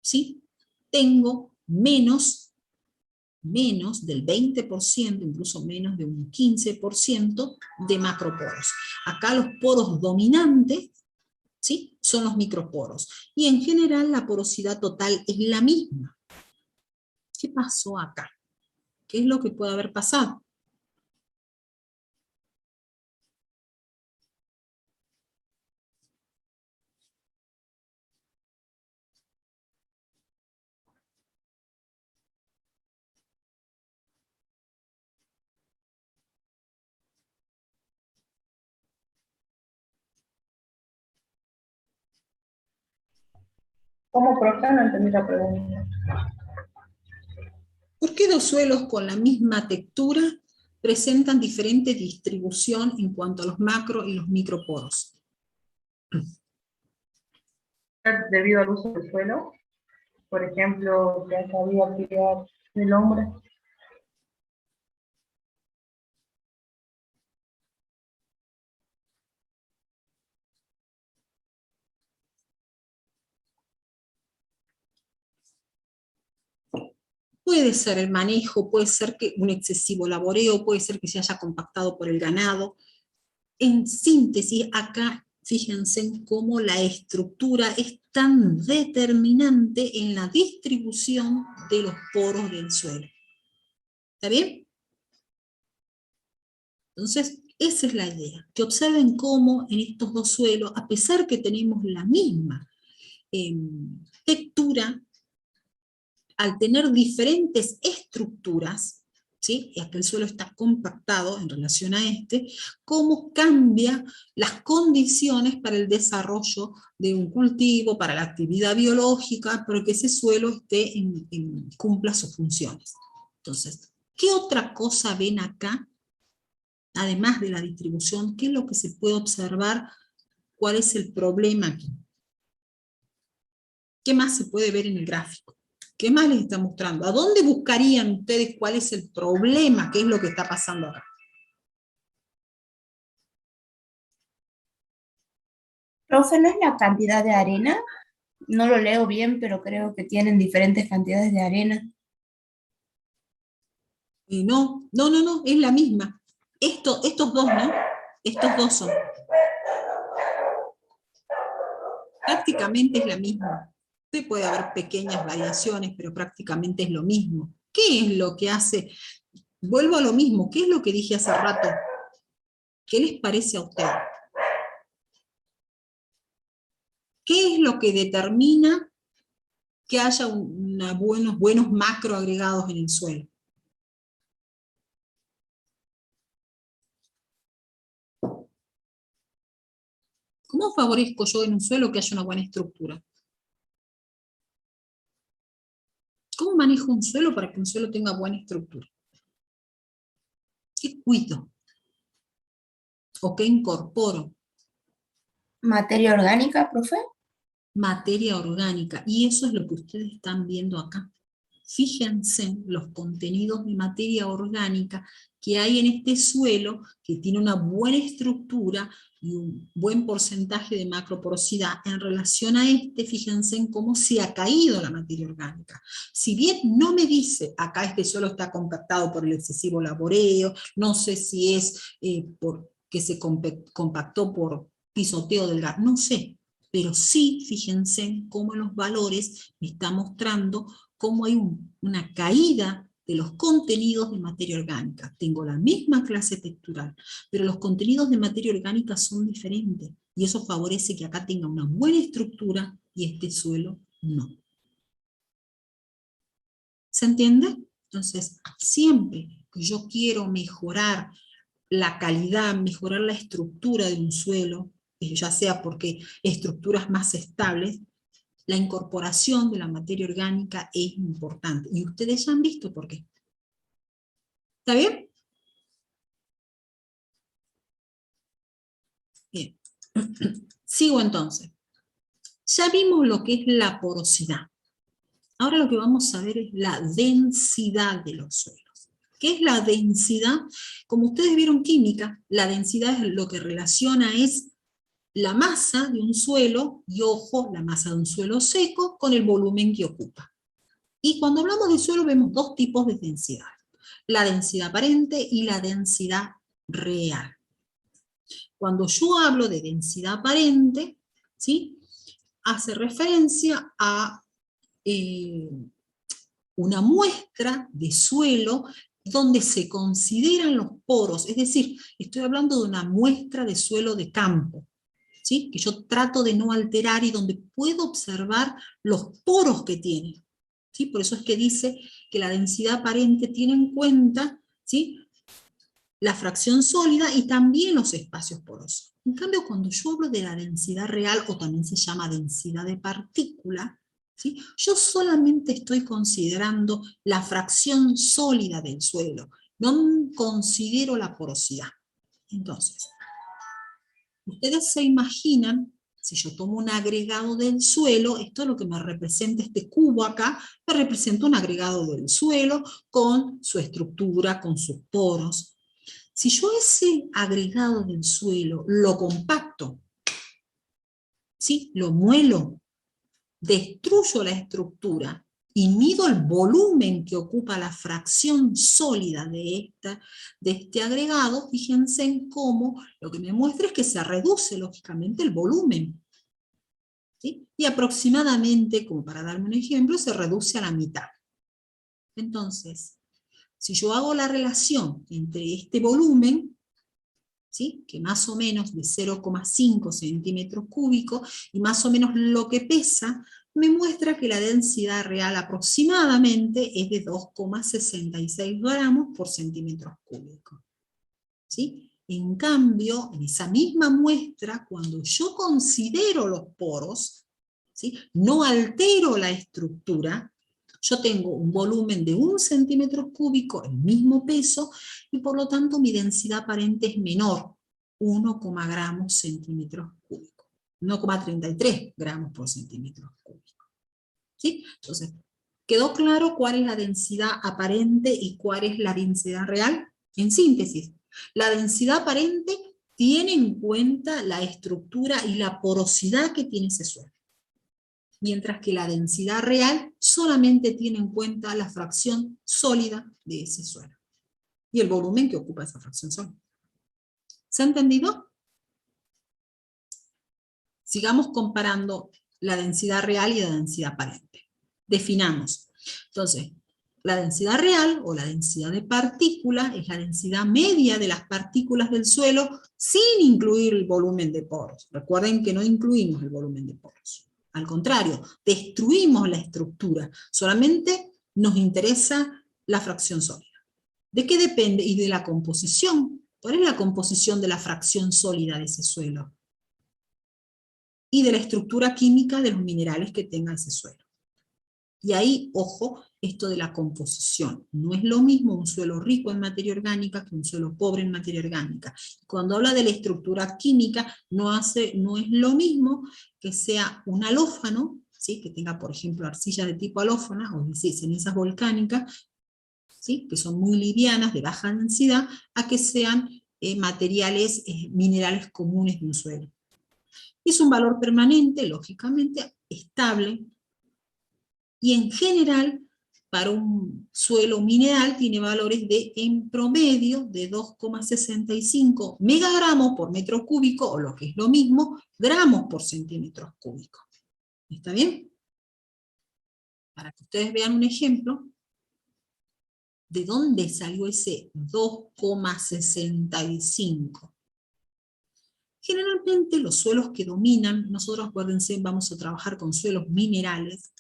¿sí? Tengo menos del 20%, incluso menos de un 15% de macroporos. Acá los poros dominantes ¿sí? Son los microporos. Y en general la porosidad total es la misma. ¿Qué pasó acá? ¿Qué es lo que puede haber pasado? ¿Cómo, profe? No entendí la pregunta. ¿Por qué dos suelos con la misma textura presentan diferente distribución en cuanto a los macro y los microporos? Debido al uso del suelo, por ejemplo, que haya habido actividad del hombre. Puede ser el manejo, puede ser que un excesivo laboreo, puede ser que se haya compactado por el ganado. En síntesis, acá fíjense en cómo la estructura es tan determinante en la distribución de los poros del suelo. ¿Está bien? Entonces, esa es la idea, que observen cómo en estos dos suelos, a pesar que tenemos la misma textura, al tener diferentes estructuras, ¿sí? Y hasta el suelo está compactado en relación a cómo cambia las condiciones para el desarrollo de un cultivo, para la actividad biológica, para que ese suelo cumpla sus funciones. Entonces, ¿qué otra cosa ven acá? Además de la distribución, ¿qué es lo que se puede observar? ¿Cuál es el problema aquí? ¿Qué más se puede ver en el gráfico? ¿Qué más les está mostrando? ¿A dónde buscarían ustedes cuál es el problema? ¿Qué es lo que está pasando acá? Profe, ¿no es la cantidad de arena? No lo leo bien, pero creo que tienen diferentes cantidades de arena. No, es la misma. Estos dos, ¿no? Estos dos son. Prácticamente es la misma. Sí, puede haber pequeñas variaciones, pero prácticamente es lo mismo. ¿Qué es lo que hace? Vuelvo a lo mismo. ¿Qué es lo que dije hace rato? ¿Qué les parece a ustedes? ¿Qué es lo que determina que haya buenos macroagregados en el suelo? ¿Cómo favorezco yo en un suelo que haya una buena estructura? ¿Cómo manejo un suelo para que un suelo tenga buena estructura? ¿Qué cuido? ¿O qué incorporo? ¿Materia orgánica, profe? Materia orgánica. Y eso es lo que ustedes están viendo acá. Fíjense en los contenidos de materia orgánica que hay en este suelo, que tiene una buena estructura y un buen porcentaje de macroporosidad. En relación a fíjense en cómo se ha caído la materia orgánica. Si bien no me dice, acá este suelo está compactado por el excesivo laboreo, no sé si es porque se compactó por pisoteo del gas, no sé, pero sí, fíjense en cómo en los valores me está mostrando cómo hay una caída de los contenidos de materia orgánica. Tengo la misma clase textural, pero los contenidos de materia orgánica son diferentes, y eso favorece que acá tenga una buena estructura y este suelo no. ¿Se entiende? Entonces, siempre que yo quiero mejorar la calidad, mejorar la estructura de un suelo, ya sea porque estructuras más estables, la incorporación de la materia orgánica es importante. Y ustedes ya han visto por qué. ¿Está bien? Bien. Sigo entonces. Ya vimos lo que es la porosidad. Ahora lo que vamos a ver es la densidad de los suelos. ¿Qué es la densidad? Como ustedes vieron química, la densidad es lo que relaciona es la masa de un suelo, y ojo, la masa de un suelo seco con el volumen que ocupa. Y cuando hablamos de suelo vemos dos tipos de densidad, la densidad aparente y la densidad real. Cuando yo hablo de densidad aparente, ¿sí? Hace referencia a una muestra de suelo donde se consideran los poros, es decir, estoy hablando de una muestra de suelo de campo, ¿sí? Que yo trato de no alterar y donde puedo observar los poros que tiene, ¿sí? Por eso es que dice que la densidad aparente tiene en cuenta, ¿sí?, la fracción sólida y también los espacios porosos. En cambio, cuando yo hablo de la densidad real, o también se llama densidad de partícula, ¿sí?, yo solamente estoy considerando la fracción sólida del suelo, no considero la porosidad. Entonces, ustedes se imaginan, si yo tomo un agregado del suelo, esto es lo que me representa este cubo acá, me representa un agregado del suelo con su estructura, con sus poros. Si yo ese agregado del suelo lo compacto, ¿sí?, lo muelo, destruyo la estructura y mido el volumen que ocupa la fracción sólida de este agregado, fíjense en cómo lo que me muestra es que se reduce lógicamente el volumen, ¿sí? Y aproximadamente, como para darme un ejemplo, se reduce a la mitad. Entonces, si yo hago la relación entre este volumen, ¿sí?, que más o menos de 0,5 centímetros cúbicos, y más o menos lo que pesa, me muestra que la densidad real aproximadamente es de 2,66 gramos por centímetro cúbico, ¿sí? En cambio, en esa misma muestra, cuando yo considero los poros, ¿sí?, no altero la estructura, yo tengo un volumen de 1 centímetro cúbico, el mismo peso, y por lo tanto mi densidad aparente es menor, 1, gramos centímetros cúbicos, 1,33 gramos por centímetro cúbico. ¿Sí? Entonces, ¿quedó claro cuál es la densidad aparente y cuál es la densidad real? En síntesis, la densidad aparente tiene en cuenta la estructura y la porosidad que tiene ese suelo, mientras que la densidad real solamente tiene en cuenta la fracción sólida de ese suelo, y el volumen que ocupa esa fracción sólida. ¿Se ha entendido? Sigamos comparando la densidad real y la densidad aparente. Definamos. Entonces, la densidad real, o la densidad de partículas, es la densidad media de las partículas del suelo sin incluir el volumen de poros. Recuerden que no incluimos el volumen de poros. Al contrario, destruimos la estructura. Solamente nos interesa la fracción sólida. ¿De qué depende? Y de la composición. ¿Cuál es la composición de la fracción sólida de ese suelo? Y de la estructura química de los minerales que tenga ese suelo. Y ahí, ojo, esto de la composición. No es lo mismo un suelo rico en materia orgánica que un suelo pobre en materia orgánica. Cuando habla de la estructura química, no es lo mismo que sea un halófano, ¿sí?, que tenga, por ejemplo, arcilla de tipo halófana, o decir, cenizas volcánicas, ¿sí?, que son muy livianas, de baja densidad, a que sean materiales, minerales comunes de un suelo. Es un valor permanente, lógicamente, estable, y en general, para un suelo mineral, tiene valores de, en promedio, de 2,65 megagramos por metro cúbico, o lo que es lo mismo, gramos por centímetro cúbico. ¿Está bien? Para que ustedes vean un ejemplo, ¿de dónde salió ese 2,65? Generalmente los suelos que dominan, nosotros acuérdense, vamos a trabajar con suelos minerales.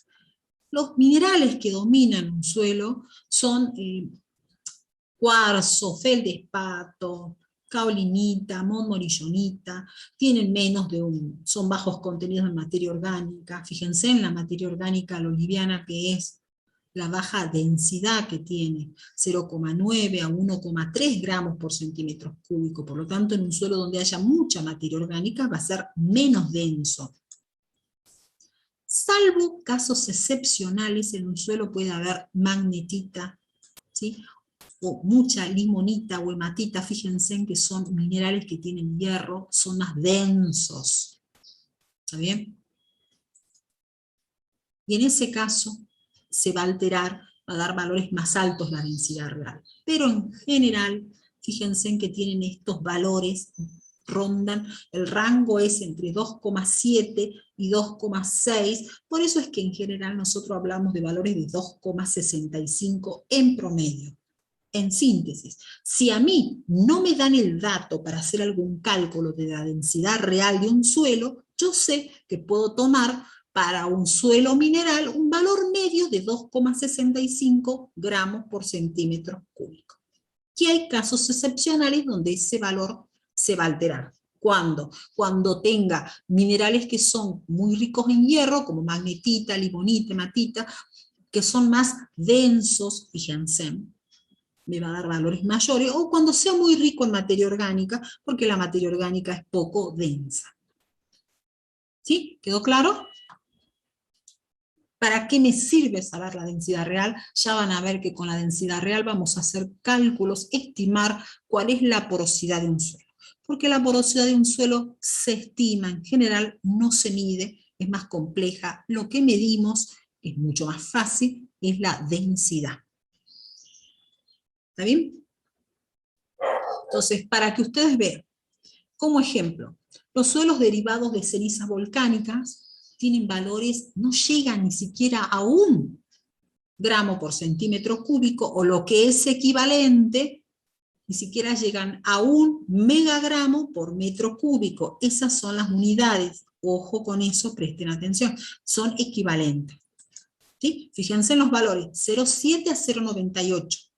Los minerales que dominan un suelo son cuarzo, feldespato, caolinita, montmorillonita, tienen menos de son bajos contenidos en materia orgánica. Fíjense en la materia orgánica, lo liviana que es, la baja densidad que tiene, 0,9 a 1,3 gramos por centímetro cúbico. Por lo tanto, en un suelo donde haya mucha materia orgánica va a ser menos denso. Salvo casos excepcionales, en un suelo puede haber magnetita, ¿sí?, o mucha limonita o hematita. Fíjense en que son minerales que tienen hierro, son más densos. ¿Está bien? Y en ese caso se va a alterar, va a dar valores más altos la densidad real. Pero en general, fíjense en que tienen estos valores rondan, el rango es entre 2,7 y 2,6, por eso es que en general nosotros hablamos de valores de 2,65 en promedio. En síntesis, si a mí no me dan el dato para hacer algún cálculo de la densidad real de un suelo, yo sé que puedo tomar para un suelo mineral un valor medio de 2,65 gramos por centímetro cúbico. Y hay casos excepcionales donde ese valor se va a alterar. ¿Cuándo? Cuando tenga minerales que son muy ricos en hierro, como magnetita, limonita, hematita, que son más densos, fíjense, me va a dar valores mayores, o cuando sea muy rico en materia orgánica, porque la materia orgánica es poco densa. ¿Sí? ¿Quedó claro? ¿Para qué me sirve saber la densidad real? Ya van a ver que con la densidad real vamos a hacer cálculos, estimar cuál es la porosidad de un suelo. Porque la porosidad de un suelo se estima, en general no se mide, es más compleja. Lo que medimos es mucho más fácil, es la densidad. ¿Está bien? Entonces, para que ustedes vean, como ejemplo, los suelos derivados de cenizas volcánicas tienen valores, no llegan ni siquiera a 1 gramo por centímetro cúbico, o lo que es equivalente, ni siquiera llegan a 1 megagramo por metro cúbico. Esas son las unidades. Ojo con eso, presten atención. Son equivalentes. ¿Sí? Fíjense en los valores, 0,7 a 0,98.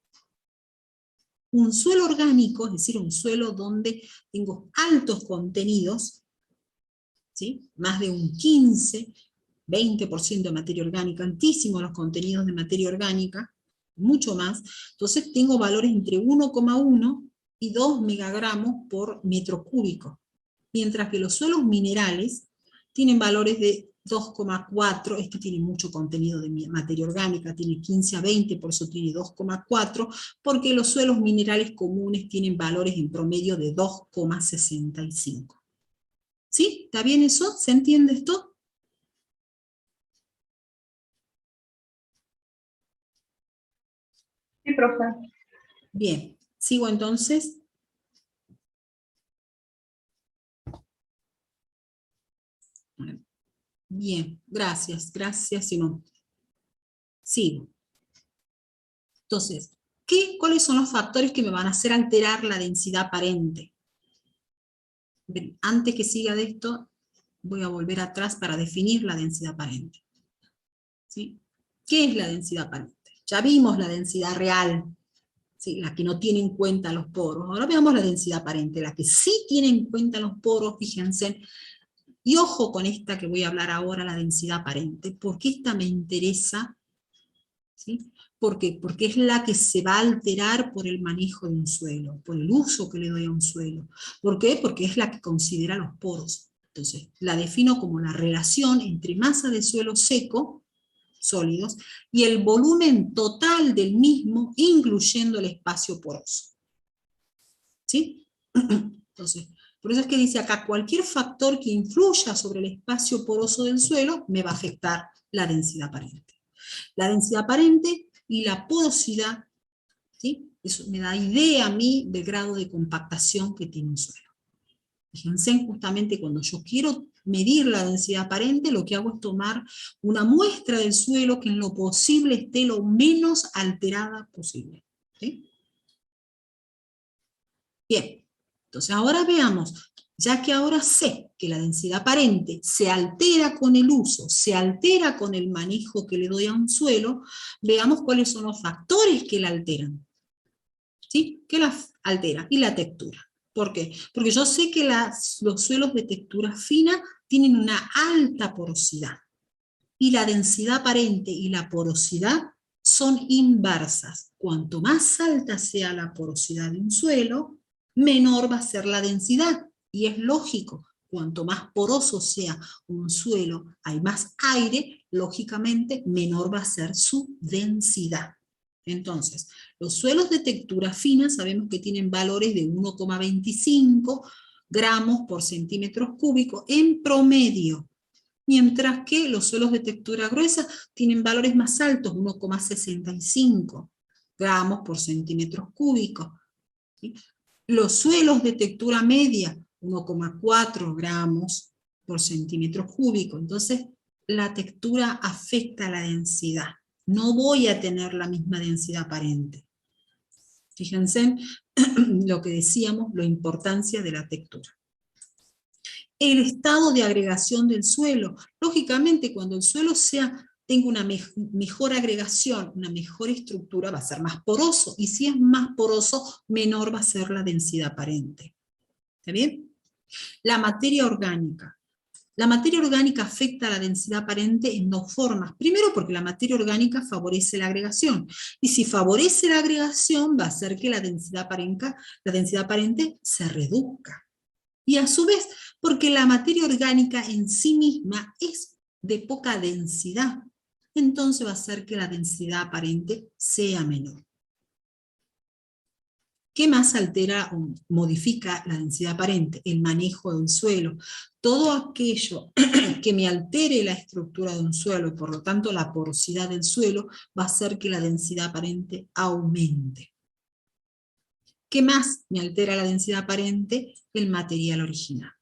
Un suelo orgánico, es decir, un suelo donde tengo altos contenidos, ¿sí? Más de un 15, 20% de materia orgánica, altísimos los contenidos de materia orgánica, mucho más. Entonces tengo valores entre 1,1 y 2 megagramos por metro cúbico, mientras que los suelos minerales tienen valores de 2,4, este tiene mucho contenido de materia orgánica, tiene 15 a 20, por eso tiene 2,4, porque los suelos minerales comunes tienen valores en promedio de 2,65. ¿Sí? ¿Está bien eso? ¿Se entiende esto? Sí, profe. Bien, sigo entonces. Bien, gracias, Simón. Sigo. Entonces, ¿cuáles son los factores que me van a hacer alterar la densidad aparente? Bien, antes que siga de esto, voy a volver atrás para definir la densidad aparente. ¿Sí? ¿Qué es la densidad aparente? Ya vimos la densidad real, ¿sí? La que no tiene en cuenta los poros. Ahora veamos la densidad aparente, la que sí tiene en cuenta los poros, fíjense. Y ojo con esta que voy a hablar ahora, la densidad aparente, porque esta me interesa, ¿sí? ¿Por qué? Porque es la que se va a alterar por el manejo de un suelo, por el uso que le doy a un suelo. ¿Por qué? Porque es la que considera los poros. Entonces, la defino como la relación entre masa de suelo seco, sólidos, y el volumen total del mismo, incluyendo el espacio poroso. ¿Sí? Entonces, por eso es que dice acá, cualquier factor que influya sobre el espacio poroso del suelo me va a afectar la densidad aparente. La densidad aparente y la porosidad, ¿sí? Eso me da idea a mí del grado de compactación que tiene un suelo. Fíjense, justamente cuando yo quiero medir la densidad aparente, lo que hago es tomar una muestra del suelo que en lo posible esté lo menos alterada posible. ¿Sí? Bien, entonces ahora veamos, ya que ahora sé que la densidad aparente se altera con el uso, se altera con el manejo que le doy a un suelo, veamos cuáles son los factores que la alteran. ¿Sí? ¿Qué la altera? Y la textura. ¿Por qué? Porque yo sé que los suelos de textura fina tienen una alta porosidad, y la densidad aparente y la porosidad son inversas. Cuanto más alta sea la porosidad de un suelo, menor va a ser la densidad, y es lógico, cuanto más poroso sea un suelo, hay más aire, lógicamente menor va a ser su densidad. Entonces, los suelos de textura fina sabemos que tienen valores de 1,25 gramos por centímetro cúbico en promedio, mientras que los suelos de textura gruesa tienen valores más altos, 1,65 gramos por centímetro cúbico. ¿Sí? Los suelos de textura media, 1,4 gramos por centímetro cúbico. Entonces, la textura afecta a la densidad. No voy a tener la misma densidad aparente. Fíjense lo que decíamos, la importancia de la textura. El estado de agregación del suelo. Lógicamente, cuando el suelo tenga una mejor agregación, una mejor estructura, va a ser más poroso, y si es más poroso, menor va a ser la densidad aparente. ¿Está bien? La materia orgánica. La materia orgánica afecta a la densidad aparente en dos formas. Primero, porque la materia orgánica favorece la agregación, y si favorece la agregación, va a hacer que la densidad aparente se reduzca. Y a su vez, porque la materia orgánica en sí misma es de poca densidad, entonces va a hacer que la densidad aparente sea menor. ¿Qué más altera o modifica la densidad aparente? El manejo del suelo. Todo aquello que me altere la estructura de un suelo, y por lo tanto la porosidad del suelo, va a hacer que la densidad aparente aumente. ¿Qué más me altera la densidad aparente? El material original.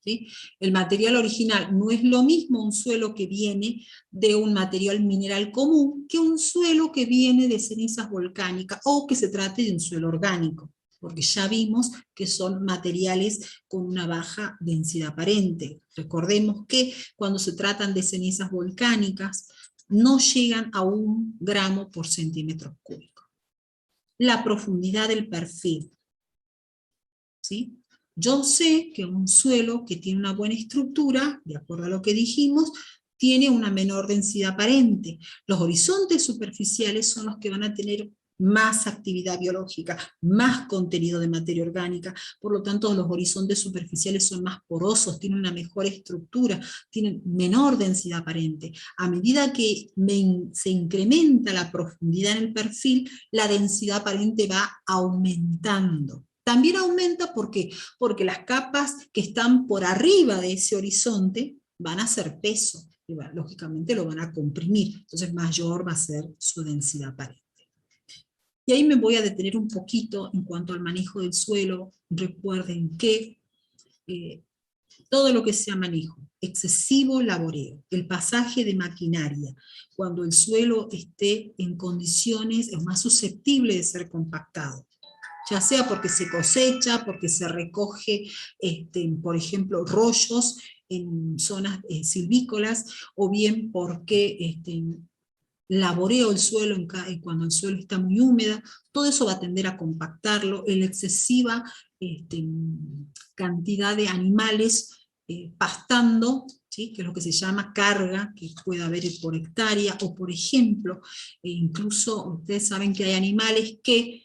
¿Sí? El material original no es lo mismo un suelo que viene de un material mineral común que un suelo que viene de cenizas volcánicas o que se trate de un suelo orgánico, porque ya vimos que son materiales con una baja densidad aparente. Recordemos que cuando se tratan de cenizas volcánicas no llegan a 1 gramo por centímetro cúbico. La profundidad del perfil. ¿Sí? Yo sé que un suelo que tiene una buena estructura, de acuerdo a lo que dijimos, tiene una menor densidad aparente. Los horizontes superficiales son los que van a tener más actividad biológica, más contenido de materia orgánica, por lo tanto los horizontes superficiales son más porosos, tienen una mejor estructura, tienen menor densidad aparente. A medida que se incrementa la profundidad en el perfil, la densidad aparente va aumentando. También aumenta, ¿por qué? Porque las capas que están por arriba de ese horizonte van a hacer peso, y lógicamente lo van a comprimir, entonces mayor va a ser su densidad aparente. Y ahí me voy a detener un poquito en cuanto al manejo del suelo. Recuerden que todo lo que sea manejo, excesivo laboreo, el pasaje de maquinaria, cuando el suelo esté en condiciones, es más susceptible de ser compactado, ya sea porque se cosecha, porque se recoge, por ejemplo, rollos en zonas silvícolas, o bien porque laboreo el suelo cuando el suelo está muy húmeda, todo eso va a tender a compactarlo. La excesiva cantidad de animales pastando, ¿sí? Que es lo que se llama carga, que puede haber por hectárea, o por ejemplo, incluso ustedes saben que hay animales que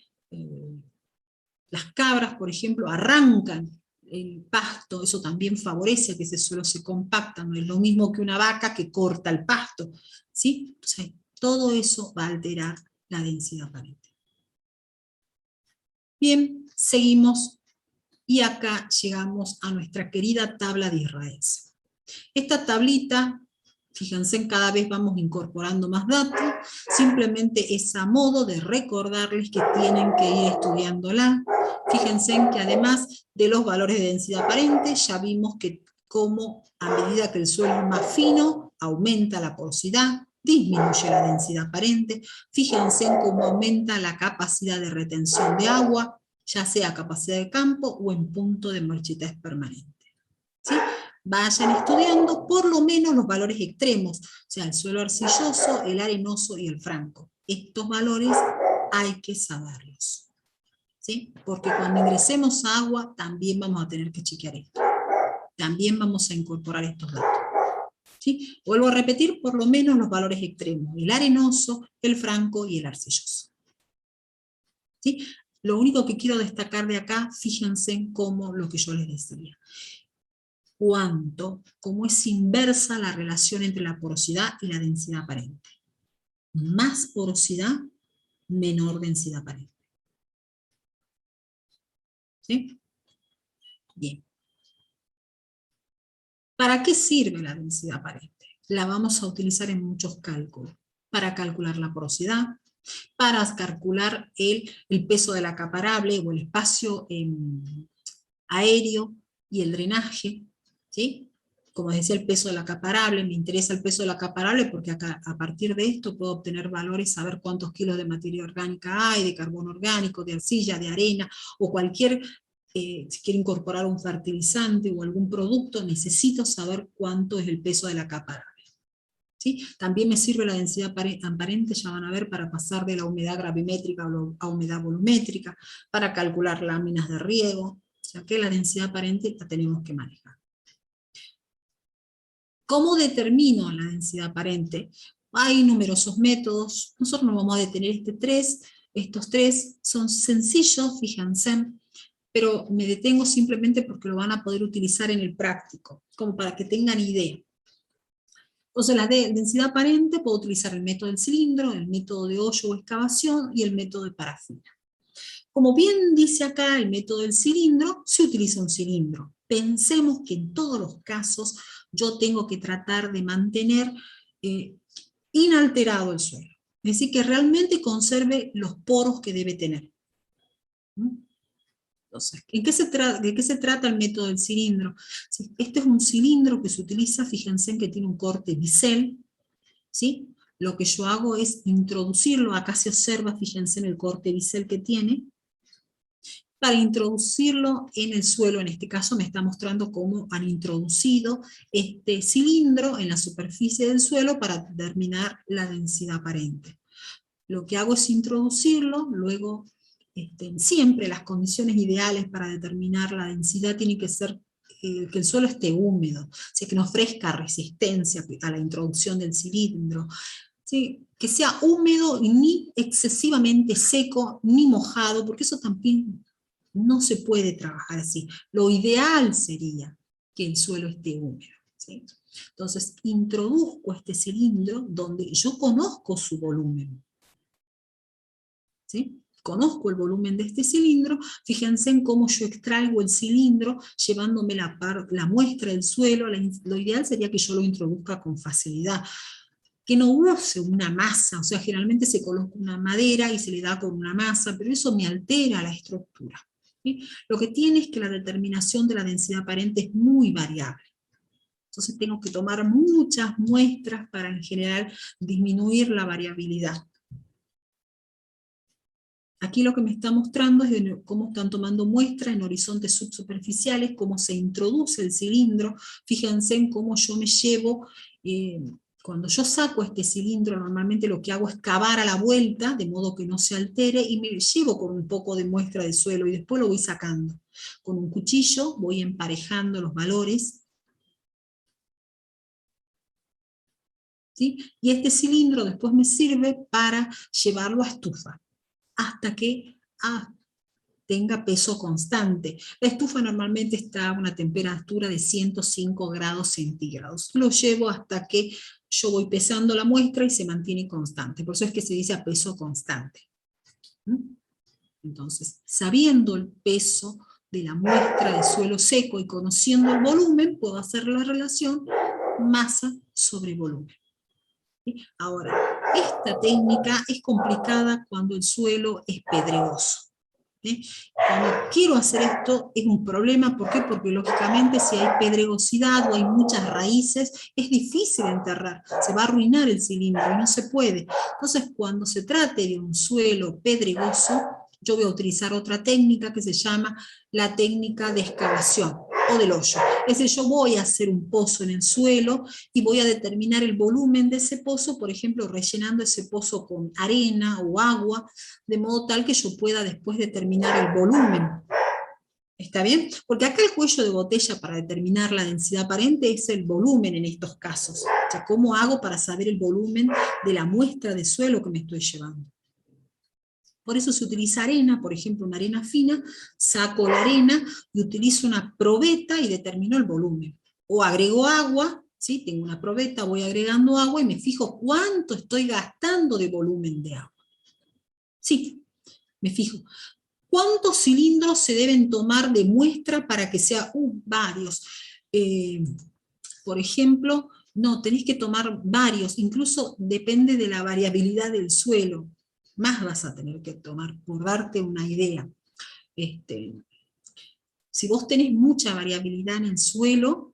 las cabras, por ejemplo, arrancan el pasto, eso también favorece a que ese suelo se compacta, no es lo mismo que una vaca que corta el pasto, ¿sí? Entonces, todo eso va a alterar la densidad aparente. Bien, seguimos, y acá llegamos a nuestra querida tabla de Israel. Esta tablita, fíjense, cada vez vamos incorporando más datos, simplemente es a modo de recordarles que tienen que ir estudiándola. Fíjense que además de los valores de densidad aparente, ya vimos que como a medida que el suelo es más fino, aumenta la porosidad, disminuye la densidad aparente. Fíjense en cómo aumenta la capacidad de retención de agua, ya sea capacidad de campo o en punto de marchitez permanente. ¿Sí? Vayan estudiando por lo menos los valores extremos, o sea, el suelo arcilloso, el arenoso y el franco. Estos valores hay que saberlos, ¿sí? Porque cuando ingresemos agua también vamos a tener que chequear esto. También vamos a incorporar estos datos. ¿Sí? Vuelvo a repetir, por lo menos los valores extremos, el arenoso, el franco y el arcilloso. ¿Sí? Lo único que quiero destacar de acá, fíjense en cómo lo que yo les decía. Cómo es inversa la relación entre la porosidad y la densidad aparente. Más porosidad, menor densidad aparente. ¿Sí? Bien. ¿Para qué sirve la densidad aparente? La vamos a utilizar en muchos cálculos. Para calcular la porosidad, para calcular el peso de la capa arable o el espacio aéreo y el drenaje, ¿sí? Como decía, el peso del acaparable, me interesa el peso del acaparable porque acá, a partir de esto puedo obtener valores, saber cuántos kilos de materia orgánica hay, de carbono orgánico, de arcilla, de arena, o cualquier, si quiero incorporar un fertilizante o algún producto, necesito saber cuánto es el peso del acaparable. ¿Sí? También me sirve la densidad aparente, ya van a ver, para pasar de la humedad gravimétrica a humedad volumétrica, para calcular láminas de riego, o sea que la densidad aparente la tenemos que manejar. ¿Cómo determino la densidad aparente? Hay numerosos métodos, nosotros nos vamos a detener estos tres son sencillos, fíjense, pero me detengo simplemente porque lo van a poder utilizar en el práctico, como para que tengan idea. Entonces, la densidad aparente puedo utilizar el método del cilindro, el método de hoyo o excavación y el método de parafina. Como bien dice acá el método del cilindro, se utiliza un cilindro. Pensemos que en todos los casos yo tengo que tratar de mantener inalterado el suelo. Es decir, que realmente conserve los poros que debe tener. Entonces, ¿de qué se trata el método del cilindro? Este es un cilindro que se utiliza, fíjense en que tiene un corte bisel, ¿sí? Lo que yo hago es introducirlo, acá se observa, fíjense en el corte bisel que tiene, para introducirlo en el suelo. En este caso me está mostrando cómo han introducido este cilindro en la superficie del suelo para determinar la densidad aparente. Lo que hago es introducirlo, luego siempre las condiciones ideales para determinar la densidad tienen que ser que el suelo esté húmedo, o sea, que no ofrezca resistencia a la introducción del cilindro, ¿sí? Que sea húmedo y ni excesivamente seco ni mojado, porque eso también no se puede trabajar así. Lo ideal sería que el suelo esté húmedo, ¿sí? Entonces introduzco este cilindro donde yo conozco su volumen, ¿sí? Conozco el volumen de este cilindro, fíjense en cómo yo extraigo el cilindro llevándome la muestra del suelo. Lo ideal sería que yo lo introduzca con facilidad, que no use una masa, o sea, generalmente se coloca una madera y se le da con una masa, pero eso me altera la estructura, ¿sí? Lo que tiene es que la determinación de la densidad aparente es muy variable. Entonces tengo que tomar muchas muestras para en general disminuir la variabilidad. Aquí lo que me está mostrando es cómo están tomando muestras en horizontes subsuperficiales, cómo se introduce el cilindro. Fíjense en cómo yo me llevo, cuando yo saco este cilindro, normalmente lo que hago es cavar a la vuelta, de modo que no se altere, y me llevo con un poco de muestra de suelo, y después lo voy sacando. Con un cuchillo voy emparejando los valores, ¿sí? Y este cilindro después me sirve para llevarlo a estufa, hasta que tenga peso constante. La estufa normalmente está a una temperatura de 105 grados centígrados. Lo llevo hasta que yo voy pesando la muestra y se mantiene constante. Por eso es que se dice a peso constante. Entonces, sabiendo el peso de la muestra de suelo seco y conociendo el volumen, puedo hacer la relación masa sobre volumen. Ahora, esta técnica es complicada cuando el suelo es pedregoso. Cuando quiero hacer esto es un problema. ¿Por qué? Porque lógicamente si hay pedregosidad o hay muchas raíces, es difícil enterrar, se va a arruinar el cilindro y no se puede. Entonces, cuando se trate de un suelo pedregoso, yo voy a utilizar otra técnica que se llama la técnica de excavación o del hoyo. Es decir, yo voy a hacer un pozo en el suelo y voy a determinar el volumen de ese pozo, por ejemplo, rellenando ese pozo con arena o agua, de modo tal que yo pueda después determinar el volumen. ¿Está bien? Porque acá el cuello de botella para determinar la densidad aparente es el volumen en estos casos. O sea, ¿cómo hago para saber el volumen de la muestra de suelo que me estoy llevando? Por eso se utiliza arena, por ejemplo, una arena fina, saco la arena y utilizo una probeta y determino el volumen. O agrego agua, ¿sí? Tengo una probeta, voy agregando agua y me fijo cuánto estoy gastando de volumen de agua. Sí, me fijo. ¿Cuántos cilindros se deben tomar de muestra para que sea varios? Por ejemplo, no, tenéis que tomar varios, incluso depende de la variabilidad del suelo. Más vas a tener que tomar, por darte una idea. Si vos tenés mucha variabilidad en el suelo,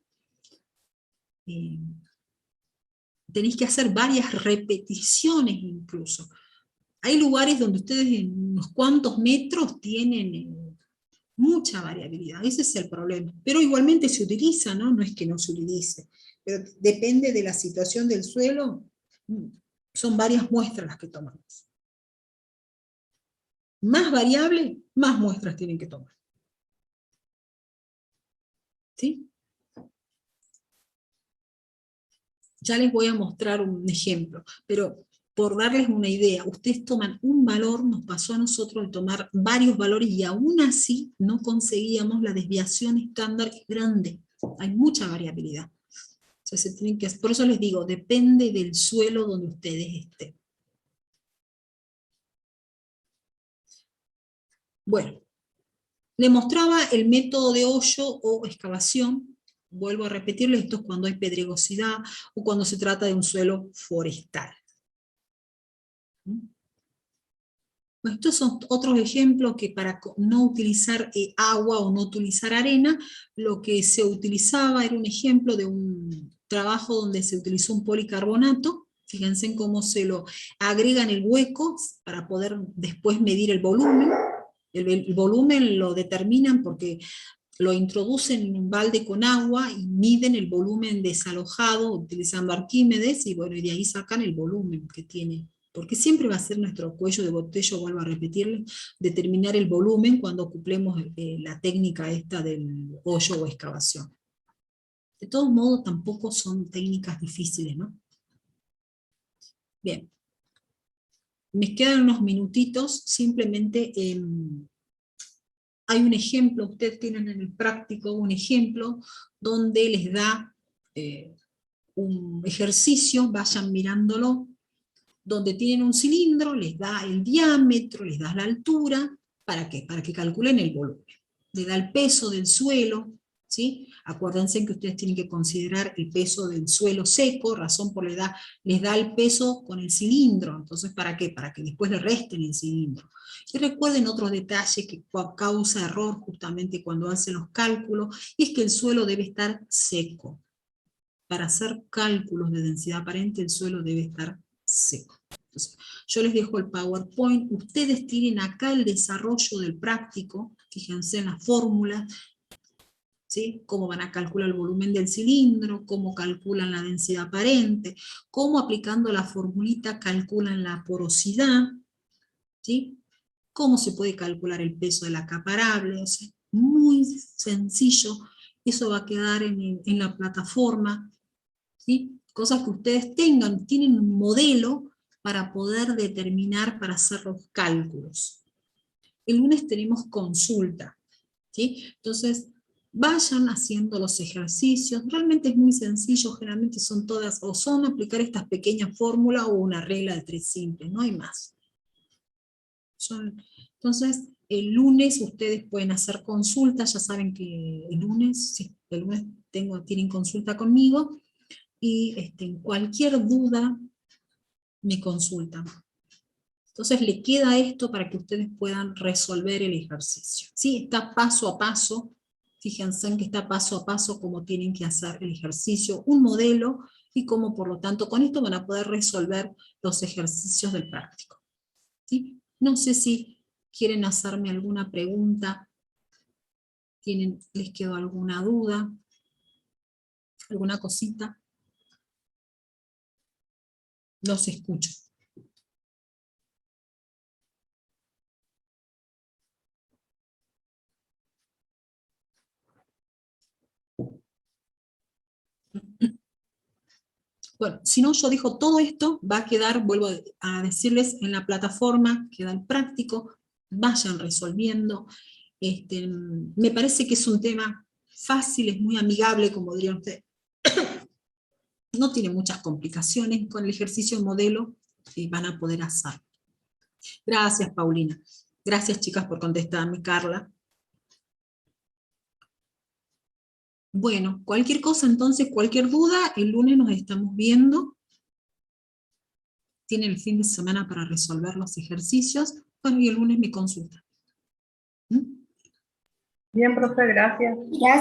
tenéis que hacer varias repeticiones incluso. Hay lugares donde ustedes en unos cuantos metros tienen mucha variabilidad, ese es el problema. Pero igualmente se utiliza, ¿no? No es que no se utilice, pero depende de la situación del suelo, son varias muestras las que tomamos. Más variable, más muestras tienen que tomar. ¿Sí? Ya les voy a mostrar un ejemplo, pero por darles una idea, ustedes toman un valor, nos pasó a nosotros de tomar varios valores y aún así no conseguíamos la desviación estándar grande. Hay mucha variabilidad. Entonces, por eso les digo, depende del suelo donde ustedes estén. Bueno, le mostraba el método de hoyo o excavación. Vuelvo a repetirles, esto es cuando hay pedregosidad o cuando se trata de un suelo forestal. Bueno, estos son otros ejemplos que para no utilizar agua o no utilizar arena, lo que se utilizaba era un ejemplo de un trabajo donde se utilizó un policarbonato. Fíjense en cómo se lo agrega en el hueco para poder después medir el volumen. El volumen lo determinan porque lo introducen en un balde con agua y miden el volumen desalojado utilizando Arquímedes, y bueno, y de ahí sacan el volumen que tiene. Porque siempre va a ser nuestro cuello de botella, vuelvo a repetirle, determinar el volumen cuando ocupemos la técnica esta del hoyo o excavación. De todos modos, tampoco son técnicas difíciles, ¿no? Bien. Me quedan unos minutitos, simplemente hay un ejemplo, ustedes tienen en el práctico un ejemplo donde les da un ejercicio, vayan mirándolo, donde tienen un cilindro, les da el diámetro, les da la altura, ¿para qué? Para que calculen el volumen. Les da el peso del suelo, ¿sí? Acuérdense que ustedes tienen que considerar el peso del suelo seco, razón por la edad, les da el peso con el cilindro, entonces ¿para qué? Para que después le resten el cilindro. Y recuerden otro detalle que causa error justamente cuando hacen los cálculos, y es que el suelo debe estar seco. Para hacer cálculos de densidad aparente, el suelo debe estar seco. Entonces, yo les dejo el PowerPoint, ustedes tienen acá el desarrollo del práctico, fíjense en las fórmulas, ¿sí? Cómo van a calcular el volumen del cilindro, cómo calculan la densidad aparente, cómo aplicando la formulita calculan la porosidad, ¿sí? Cómo se puede calcular el peso de la acaparable, o sea, muy sencillo, eso va a quedar en la plataforma, ¿sí? Cosas que ustedes tienen un modelo para poder determinar, para hacer los cálculos. El lunes tenemos consulta, ¿sí? Entonces, vayan haciendo los ejercicios, realmente es muy sencillo, generalmente son todas, o son aplicar estas pequeñas fórmulas o una regla de 3 simples, no hay más. Entonces, el lunes ustedes pueden hacer consultas, ya saben que el lunes tienen consulta conmigo, y cualquier duda me consultan. Entonces le queda esto para que ustedes puedan resolver el ejercicio. Sí, está paso a paso, fíjense en que está paso a paso cómo tienen que hacer el ejercicio, un modelo, y cómo por lo tanto con esto van a poder resolver los ejercicios del práctico. ¿Sí? No sé si quieren hacerme alguna pregunta, les quedó alguna duda, alguna cosita. Los escucho. Bueno, si no, yo dejo todo esto, va a quedar, vuelvo a decirles, en la plataforma, queda el práctico, vayan resolviendo. Me parece que es un tema fácil, es muy amigable, como dirían ustedes. No tiene muchas complicaciones, con el ejercicio modelo van a poder hacer. Gracias, Paulina. Gracias, chicas, por contestarme, Carla. Bueno, cualquier cosa entonces, cualquier duda, el lunes nos estamos viendo. Tienen el fin de semana para resolver los ejercicios. Bueno, y el lunes me consulta. ¿Mm? Bien, profe, gracias. Gracias.